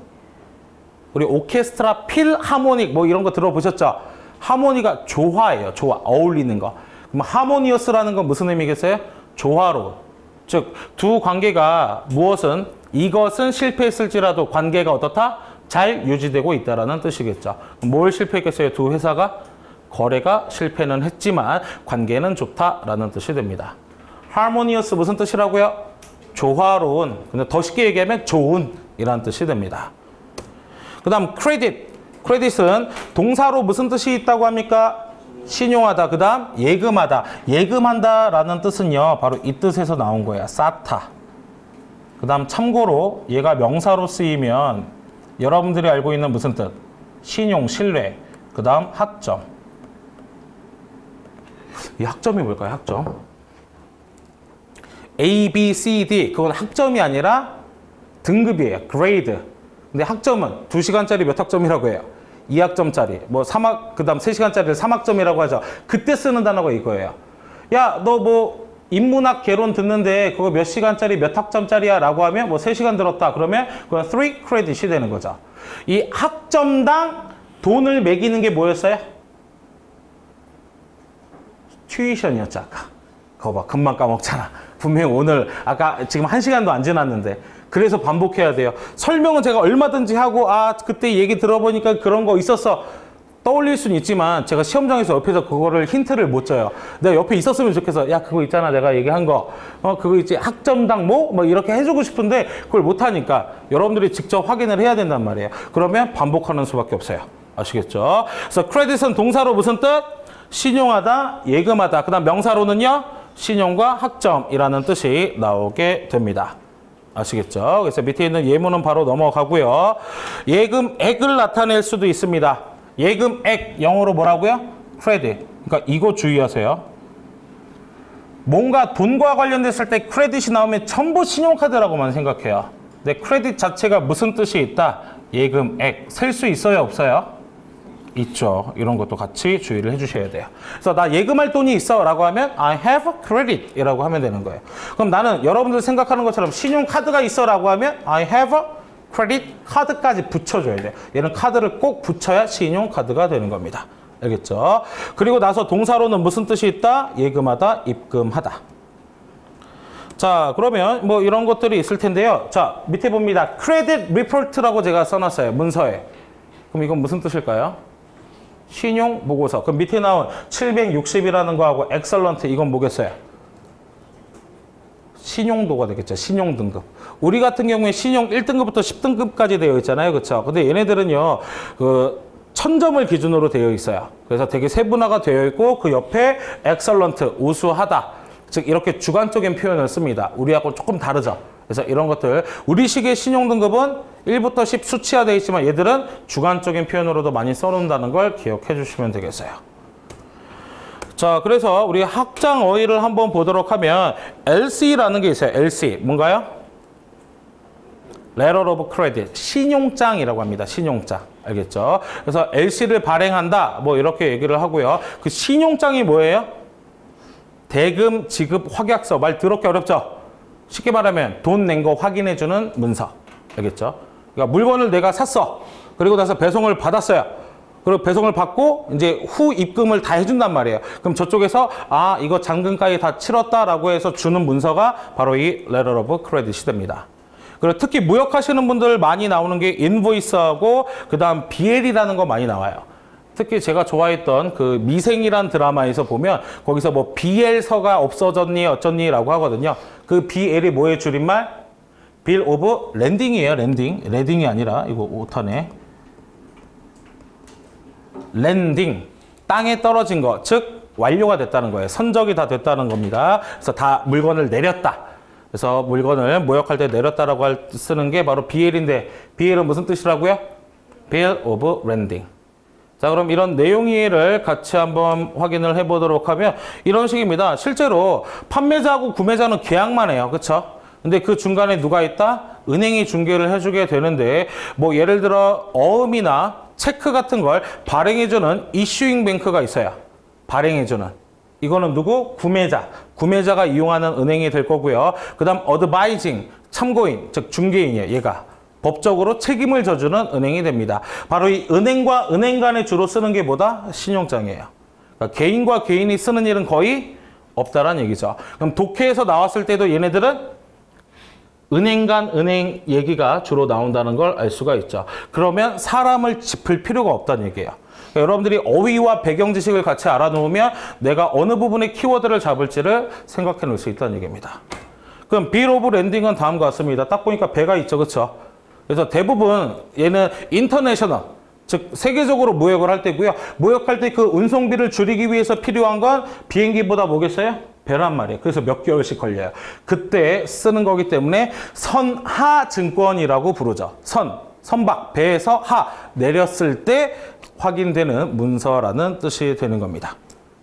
우리 오케스트라 필하모닉 뭐 이런 거 들어보셨죠? 하모니가 조화예요. 조화, 어울리는 거. 그럼 harmonious라는 건 무슨 의미겠어요? 조화로운. 즉, 두 관계가 무엇은 이것은 실패했을지라도 관계가 어떻다? 잘 유지되고 있다라는 뜻이겠죠. 뭘 실패했겠어요? 두 회사가? 거래가 실패는 했지만 관계는 좋다라는 뜻이 됩니다. harmonious 무슨 뜻이라고요? 조화로운. 근데 더 쉽게 얘기하면 좋은이라는 뜻이 됩니다. 그 다음 credit. credit은 동사로 무슨 뜻이 있다고 합니까? 신용하다. 그 다음 예금하다. 예금한다라는 뜻은요, 바로 이 뜻에서 나온 거야. 쌓다. 그 다음 참고로 얘가 명사로 쓰이면 여러분들이 알고 있는 무슨 뜻? 신용, 신뢰. 그 다음 학점. 이 학점이 뭘까요? 학점. A, B, C, D. 그건 학점이 아니라 등급이에요. grade. 근데 학점은 2시간짜리 몇 학점이라고 해요? 2학점짜리. 뭐 3학, 그 다음 3시간짜리를 3학점이라고 하죠. 그때 쓰는 단어가 이거예요. 야, 너 뭐 인문학 개론 듣는데 그거 몇 시간짜리 몇 학점짜리야? 라고 하면 뭐 3시간 들었다. 그러면 그건 3 credit이 되는 거죠. 이 학점당 돈을 매기는 게 뭐였어요? 튜이션이었죠, 아까. 그거 봐, 금방 까먹잖아. 분명히 오늘, 아까 지금 1시간도 안 지났는데. 그래서 반복해야 돼요. 설명은 제가 얼마든지 하고, 아, 그때 얘기 들어보니까 그런 거 있었어. 떠올릴 수는 있지만 제가 시험장에서 옆에서 그거를 힌트를 못 줘요. 내가 옆에 있었으면 좋겠어. 야, 그거 있잖아. 내가 얘기한 거. 그거 있지. 학점당 뭐 이렇게 해주고 싶은데 그걸 못하니까 여러분들이 직접 확인을 해야 된단 말이에요. 그러면 반복하는 수밖에 없어요. 아시겠죠? 그래서 크레딧은 동사로 무슨 뜻? 신용하다, 예금하다. 그 다음 명사로는요, 신용과 학점이라는 뜻이 나오게 됩니다. 아시겠죠? 그래서 밑에 있는 예문은 바로 넘어가고요. 예금액을 나타낼 수도 있습니다. 예금액, 영어로 뭐라고요? credit. 그러니까 이거 주의하세요. 뭔가 돈과 관련됐을 때 크레딧이 나오면 전부 신용카드라고만 생각해요. 근데 크레딧 자체가 무슨 뜻이 있다? 예금액. 셀 수 있어요? 없어요? 있죠. 이런 것도 같이 주의를 해주셔야 돼요. 그래서 나 예금할 돈이 있어 라고 하면 I have credit 이라고 하면 되는 거예요. 그럼 나는 여러분들 생각하는 것처럼 신용카드가 있어 라고 하면 I have credit 카드까지 붙여줘야 돼요. 얘는 카드를 꼭 붙여야 신용카드가 되는 겁니다. 알겠죠? 그리고 나서 동사로는 무슨 뜻이 있다? 예금하다, 입금하다. 자, 그러면 뭐 이런 것들이 있을 텐데요. 자, 밑에 봅니다. credit report라고 제가 써놨어요. 문서에. 그럼 이건 무슨 뜻일까요? 신용 보고서. 그럼 밑에 나온 760이라는 거하고 excellent 이건 뭐겠어요? 신용도가 되겠죠. 신용 등급. 우리 같은 경우에 신용 1등급부터 10등급까지 되어 있잖아요. 그렇죠? 근데 얘네들은요. 그 1000점을 기준으로 되어 있어요. 그래서 되게 세분화가 되어 있고 그 옆에 excellent, 우수하다. 즉 이렇게 주관적인 표현을 씁니다. 우리하고 조금 다르죠. 그래서 이런 것들 우리 식의 신용등급은 1부터 10 수치화되어 있지만 얘들은 주관적인 표현으로도 많이 써놓는다는 걸 기억해 주시면 되겠어요. 자, 그래서 우리 확장 어휘를 한번 보도록 하면 LC라는 게 있어요. LC 뭔가요? Letter of Credit, 신용장이라고 합니다. 신용장. 알겠죠? 그래서 LC를 발행한다. 뭐 이렇게 얘기를 하고요. 그 신용장이 뭐예요? 대금 지급 확약서. 말 더럽게 어렵죠? 쉽게 말하면 돈 낸 거 확인해주는 문서. 알겠죠? 그러니까 물건을 내가 샀어. 그리고 나서 배송을 받았어요. 그리고 배송을 받고 이제 후 입금을 다 해준단 말이에요. 그럼 저쪽에서 아 이거 잔금까지 다 치렀다라고 해서 주는 문서가 바로 이 Letter of Credit이 됩니다. 그리고 특히 무역하시는 분들 많이 나오는 게 인보이스하고 그 다음 BL이라는 거 많이 나와요. 특히 제가 좋아했던 그 미생이란 드라마에서 보면 거기서 뭐 BL서가 없어졌니 어쩌니 라고 하거든요. 그 BL이 뭐의 줄임말? Bill of Landing이에요. 랜딩이 아니라 이거 오타네. 랜딩. 땅에 떨어진 거. 즉 완료가 됐다는 거예요. 선적이 다 됐다는 겁니다. 그래서 다 물건을 내렸다. 그래서 물건을 모역할 때 내렸다라고 쓰는 게 바로 BL인데 BL은 무슨 뜻이라고요? Bill of Landing. 자, 그럼 이런 내용 이해를 같이 한번 확인을 해보도록 하면 이런 식입니다. 실제로 판매자하고 구매자는 계약만 해요. 그렇죠? 근데 그 중간에 누가 있다? 은행이 중개를 해주게 되는데 뭐 예를 들어 어음이나 체크 같은 걸 발행해주는 이슈잉 뱅크가 있어요. 발행해주는. 이거는 누구? 구매자. 구매자가 이용하는 은행이 될 거고요. 그 다음 어드바이징, 참고인, 즉 중개인이에요. 얘가. 법적으로 책임을 져주는 은행이 됩니다. 바로 이 은행과 은행 간에 주로 쓰는 게 뭐다? 신용장이에요. 그러니까 개인과 개인이 쓰는 일은 거의 없다라는 얘기죠. 그럼 독해에서 나왔을 때도 얘네들은 은행 간 은행 얘기가 주로 나온다는 걸 알 수가 있죠. 그러면 사람을 짚을 필요가 없다는 얘기예요. 그러니까 여러분들이 어휘와 배경 지식을 같이 알아놓으면 내가 어느 부분의 키워드를 잡을지를 생각해 놓을 수 있다는 얘기입니다. 그럼 Bill of Landing은 다음과 같습니다. 딱 보니까 배가 있죠. 그렇죠? 그래서 대부분 얘는 인터내셔널, 즉 세계적으로 무역을 할 때고요. 무역할 때 그 운송비를 줄이기 위해서 필요한 건 비행기보다 뭐겠어요? 배란 말이에요. 그래서 몇 개월씩 걸려요. 그때 쓰는 거기 때문에 선하증권이라고 부르죠. 선박, 배에서 하, 내렸을 때 확인되는 문서라는 뜻이 되는 겁니다.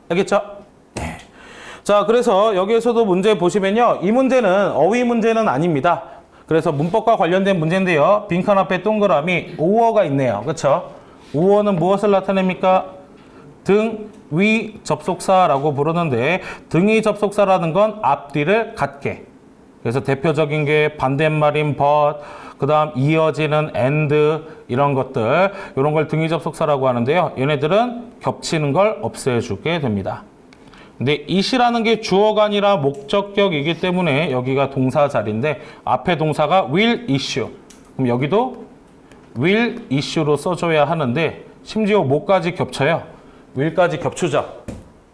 알겠죠? 네. 자, 그래서 여기에서도 문제 보시면요. 이 문제는 어휘 문제는 아닙니다. 그래서 문법과 관련된 문제인데요. 빈칸 앞에 동그라미 오어가 있네요. 그렇죠? 오어는 무엇을 나타냅니까? 등, 위, 접속사라고 부르는데 등위 접속사라는 건 앞뒤를 같게. 그래서 대표적인 게 반대말인 but, 그 다음 이어지는 and 이런 것들, 이런 걸 등위 접속사라고 하는데요. 얘네들은 겹치는 걸 없애주게 됩니다. 근데 it이라는 게 주어가 아니라 목적격이기 때문에 여기가 동사 자리인데 앞에 동사가 will issue. 그럼 여기도 will issue로 써줘야 하는데 심지어 뭐까지 겹쳐요? will까지 겹치죠.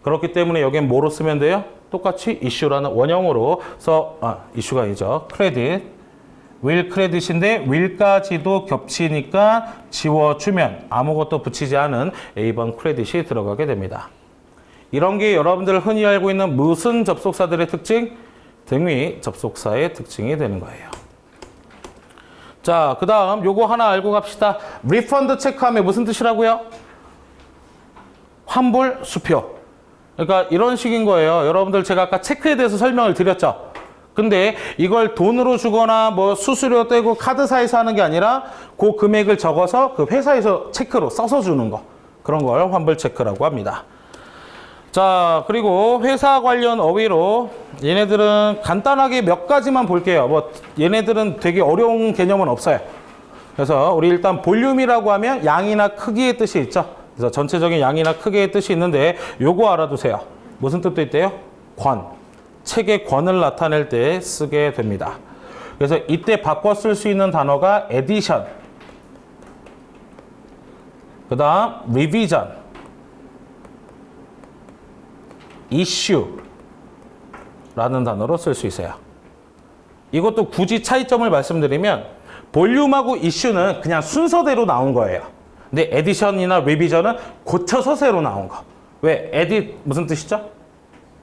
그렇기 때문에 여기엔 뭐로 쓰면 돼요? 똑같이 issue라는 원형으로 issue가 아니죠. credit. will credit인데 will까지도 겹치니까 지워주면 아무것도 붙이지 않은 A번 credit이 들어가게 됩니다. 이런 게 여러분들 흔히 알고 있는 무슨 접속사들의 특징? 등위 접속사의 특징이 되는 거예요. 자, 그 다음 요거 하나 알고 갑시다. refund 체크하면 무슨 뜻이라고요? 환불 수표. 그러니까 이런 식인 거예요. 여러분들 제가 아까 체크에 대해서 설명을 드렸죠. 근데 이걸 돈으로 주거나 뭐 수수료 떼고 카드사에서 하는 게 아니라 그 금액을 적어서 그 회사에서 체크로 써서 주는 거. 그런 걸 환불 체크라고 합니다. 자, 그리고 회사 관련 어휘로 얘네들은 간단하게 몇 가지만 볼게요. 뭐 얘네들은 되게 어려운 개념은 없어요. 그래서 우리 일단 볼륨이라고 하면 양이나 크기의 뜻이 있죠. 그래서 전체적인 양이나 크기의 뜻이 있는데 요거 알아두세요. 무슨 뜻도 있대요? 권. 책의 권을 나타낼 때 쓰게 됩니다. 그래서 이때 바꿔 쓸 수 있는 단어가 에디션, 그 다음 리비전, 이슈라는 단어로 쓸 수 있어요. 이것도 굳이 차이점을 말씀드리면 볼륨하고 이슈는 그냥 순서대로 나온 거예요. 근데 에디션이나 리비전은 고쳐서 새로 나온 거. 왜? 에딧 무슨 뜻이죠?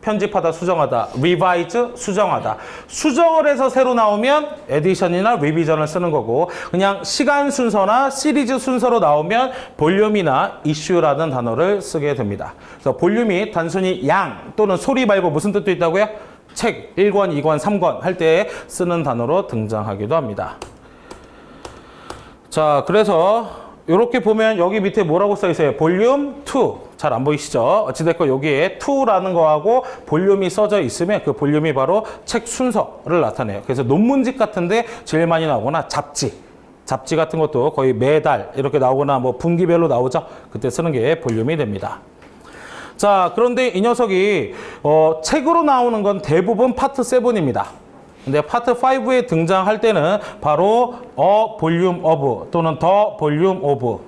편집하다, 수정하다. revise, 수정하다. 수정을 해서 새로 나오면 에디션이나 리비전을 쓰는 거고 그냥 시간 순서나 시리즈 순서로 나오면 볼륨이나 이슈라는 단어를 쓰게 됩니다. 그래서 볼륨이 단순히 양 또는 소리 말고 무슨 뜻도 있다고요? 책 1권, 2권, 3권 할 때 쓰는 단어로 등장하기도 합니다. 자, 그래서 이렇게 보면 여기 밑에 뭐라고 써 있어요? 볼륨 2. 잘 안 보이시죠? 어찌됐건 여기에 2라는 거하고 볼륨이 써져 있으면 그 볼륨이 바로 책 순서를 나타내요. 그래서 논문집 같은데 제일 많이 나오거나 잡지 같은 것도 거의 매달 이렇게 나오거나 뭐 분기별로 나오죠. 그때 쓰는 게 볼륨이 됩니다. 자, 그런데 이 녀석이 책으로 나오는 건 대부분 파트 7입니다. 근데 파트 5에 등장할 때는 바로 a volume of 또는 the volume of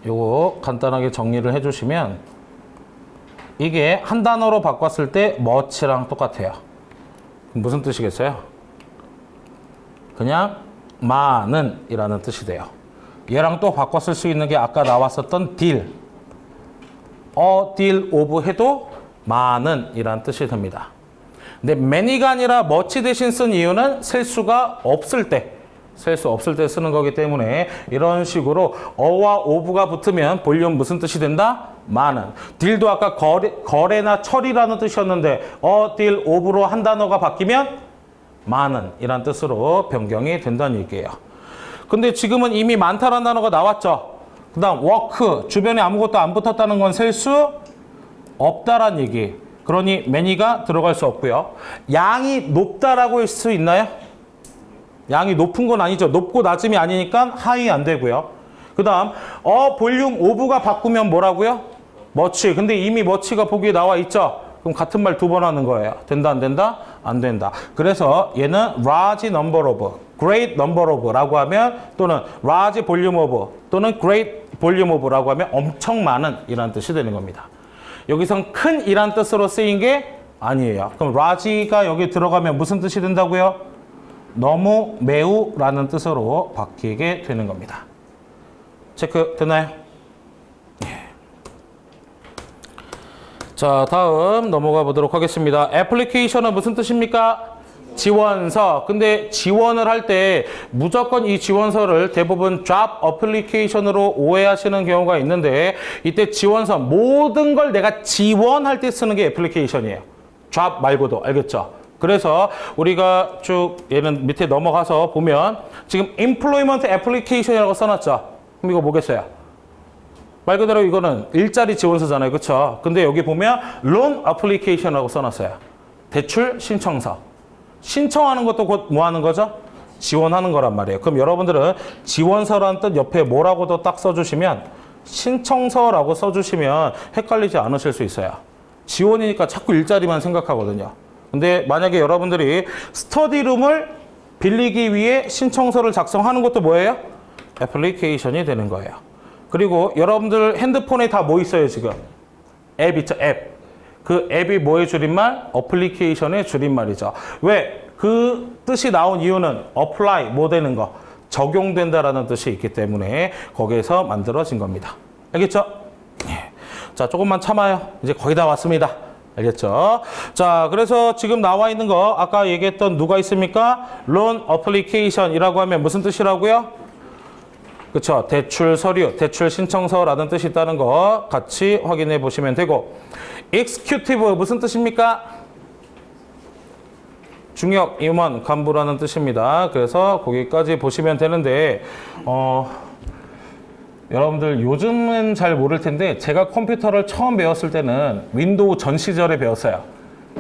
요거 간단하게 정리를 해주시면 이게 한 단어로 바꿨을 때 much랑 똑같아요. 무슨 뜻이겠어요? 그냥 많은 이라는 뜻이 돼요. 얘랑 또 바꿨을 수 있는 게 아까 나왔었던 deal a deal of 해도 많은 이라는 뜻이 됩니다. 근데 many가 아니라 much 대신 쓴 이유는 셀 수가 없을 때 셀 수 없을 때 쓰는 거기 때문에 이런 식으로 어와 of가 붙으면 볼륨 무슨 뜻이 된다? 많은. 딜도 아까 거래나 처리라는 뜻이었는데 deal of로 한 단어가 바뀌면 많은 이란 뜻으로 변경이 된다는 얘기예요. 근데 지금은 이미 많다라는 단어가 나왔죠. 그 다음 work, 주변에 아무것도 안 붙었다는 건 셀 수 없다란 얘기. 그러니 many가 들어갈 수 없고요. 양이 높다라고 할 수 있나요? 양이 높은 건 아니죠. 높고 낮음이 아니니까 high 안 되고요. 그 다음 볼륨 of가 바꾸면 뭐라고요? much. 근데 이미 much가 보기에 나와 있죠. 그럼 같은 말 두 번 하는 거예요. 된다 안 된다? 안 된다. 그래서 얘는 large number of, great number of 라고 하면 또는 large volume of 또는 great volume of 라고 하면 엄청 많은 이란 뜻이 되는 겁니다. 여기선 큰 이란 뜻으로 쓰인 게 아니에요. 그럼 large가 여기 들어가면 무슨 뜻이 된다고요? 너무, 매우 라는 뜻으로 바뀌게 되는 겁니다. 체크 됐나요? 예. 자, 다음 넘어가 보도록 하겠습니다. 애플리케이션은 무슨 뜻입니까? 지원서. 근데 지원을 할 때 무조건 이 지원서를 대부분 job application으로 오해하시는 경우가 있는데 이때 지원서 모든 걸 내가 지원할 때 쓰는 게 애플리케이션이에요. job 말고도. 알겠죠? 그래서 우리가 쭉 얘는 밑에 넘어가서 보면 지금 employment application이라고 써놨죠. 그럼 이거 뭐겠어요? 말 그대로 이거는 일자리 지원서잖아요. 그렇죠? 근데 여기 보면 loan application이라고 써놨어요. 대출 신청서. 신청하는 것도 곧 뭐 하는 거죠? 지원하는 거란 말이에요. 그럼 여러분들은 지원서라는 뜻 옆에 뭐라고도 딱 써주시면 신청서라고 써주시면 헷갈리지 않으실 수 있어요. 지원이니까 자꾸 일자리만 생각하거든요. 근데 만약에 여러분들이 스터디룸을 빌리기 위해 신청서를 작성하는 것도 뭐예요? 애플리케이션이 되는 거예요. 그리고 여러분들 핸드폰에 다 뭐 있어요 지금? 앱 있죠? 앱. 그 앱이 뭐의 줄임말? 어플리케이션의 줄임말이죠. 왜? 그 뜻이 나온 이유는 apply, 뭐 되는 거? 적용된다라는 뜻이 있기 때문에 거기에서 만들어진 겁니다. 알겠죠? 예. 자, 조금만 참아요. 이제 거의 다 왔습니다. 알겠죠? 자, 그래서 지금 나와 있는 거 아까 얘기했던 누가 있습니까? loan application이라고 하면 무슨 뜻이라고요? 그렇죠? 대출 서류, 대출 신청서라는 뜻이 있다는 거 같이 확인해 보시면 되고 executive 무슨 뜻입니까? 중역, 임원, 간부라는 뜻입니다. 그래서 거기까지 보시면 되는데 여러분들 요즘은 잘 모를 텐데 제가 컴퓨터를 처음 배웠을 때는 윈도우 전 시절에 배웠어요.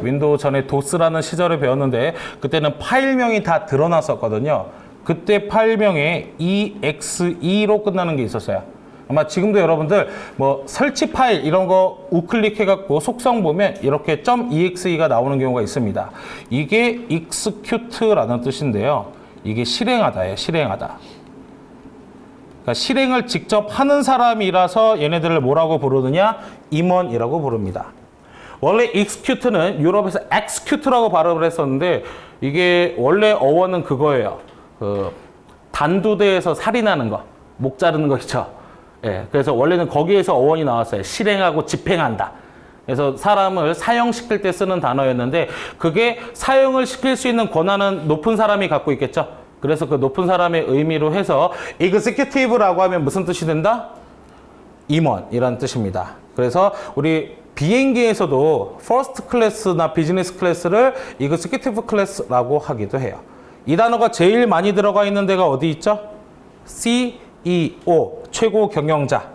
윈도우 전에 도스라는 시절에 배웠는데 그때는 파일명이 다 드러났었거든요. 그때 파일명에 EXE로 끝나는 게 있었어요. 아마 지금도 여러분들 뭐 설치 파일 이런 거 우클릭해갖고 속성 보면 이렇게 .exe가 나오는 경우가 있습니다. 이게 execute라는 뜻인데요. 이게 실행하다예요. 실행하다. 그러니까 실행을 직접 하는 사람이라서 얘네들을 뭐라고 부르느냐? 임원이라고 부릅니다. 원래 execute는 유럽에서 execute라고 발음을 했었는데 이게 원래 어원은 그거예요. 단두대에서 살인하는 거, 목 자르는 거 있죠. 예, 그래서 원래는 거기에서 어원이 나왔어요. 실행하고 집행한다. 그래서 사람을 사형시킬 때 쓰는 단어였는데 그게 사형을 시킬 수 있는 권한은 높은 사람이 갖고 있겠죠. 그래서 그 높은 사람의 의미로 해서 executive라고 하면 무슨 뜻이 된다? 임원이라는 뜻입니다. 그래서 우리 비행기에서도 퍼스트 클래스나 비즈니스 클래스를 executive 클래스라고 하기도 해요. 이 단어가 제일 많이 들어가 있는 데가 어디 있죠? CEO, 최고 경영자.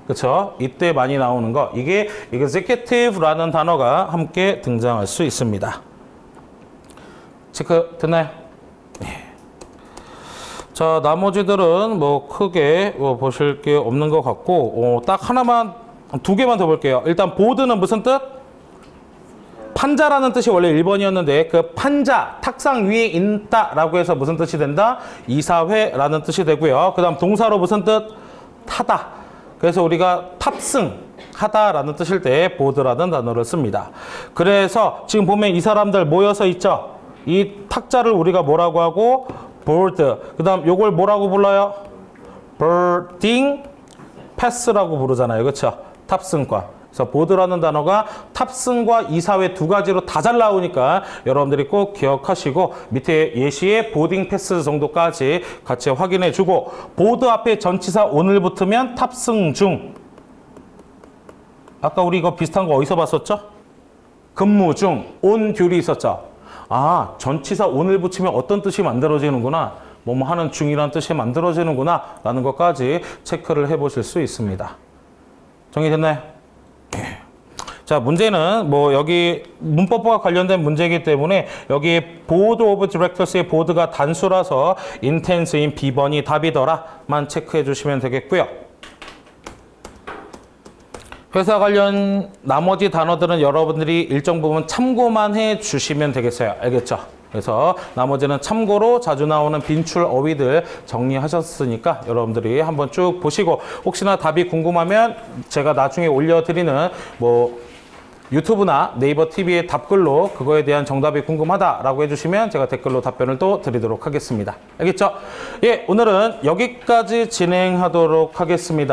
그렇죠? 이때 많이 나오는 거. 이게 executive라는 단어가 함께 등장할 수 있습니다. 체크 됐나요? 네. 자, 나머지들은 뭐 크게 보실 게 없는 것 같고 딱 하나만, 두 개만 더 볼게요. 일단 보드는 무슨 뜻? 판자라는 뜻이 원래 1번이었는데 그 판자, 탁상 위에 있다라고 해서 무슨 뜻이 된다? 이사회라는 뜻이 되고요. 그 다음 동사로 무슨 뜻? 타다. 그래서 우리가 탑승하다라는 뜻일 때 보드라는 단어를 씁니다. 그래서 지금 보면 이 사람들 모여서 있죠? 이 탁자를 우리가 뭐라고 하고? 보드. 그 다음 요걸 뭐라고 불러요? boarding pass라고 부르잖아요. 그렇죠? 탑승과. 그래서 보드라는 단어가 탑승과 이사회 두 가지로 다 잘 나오니까 여러분들이 꼭 기억하시고 밑에 예시에 보딩 패스 정도까지 같이 확인해 주고 보드 앞에 전치사 on을 붙으면 탑승 중. 아까 우리 이거 비슷한 거 어디서 봤었죠? 근무 중 on 듀리 있었죠? 아, 전치사 on을 붙이면 어떤 뜻이 만들어지는구나. 뭐뭐 하는 중이라는 뜻이 만들어지는구나 라는 것까지 체크를 해 보실 수 있습니다. 정리됐나요? 자, 문제는 뭐 여기 문법과 관련된 문제이기 때문에 여기 보드 오브 디렉터스의 보드가 단수라서 인텐스인 B번이 답이더라만 체크해 주시면 되겠고요. 회사 관련 나머지 단어들은 여러분들이 일정 부분 참고만 해 주시면 되겠어요. 알겠죠? 그래서 나머지는 참고로 자주 나오는 빈출 어휘들 정리하셨으니까 여러분들이 한번 쭉 보시고 혹시나 답이 궁금하면 제가 나중에 올려드리는 뭐 유튜브나 네이버 TV의 답글로 그거에 대한 정답이 궁금하다라고 해주시면 제가 댓글로 답변을 또 드리도록 하겠습니다. 알겠죠? 예, 오늘은 여기까지 진행하도록 하겠습니다.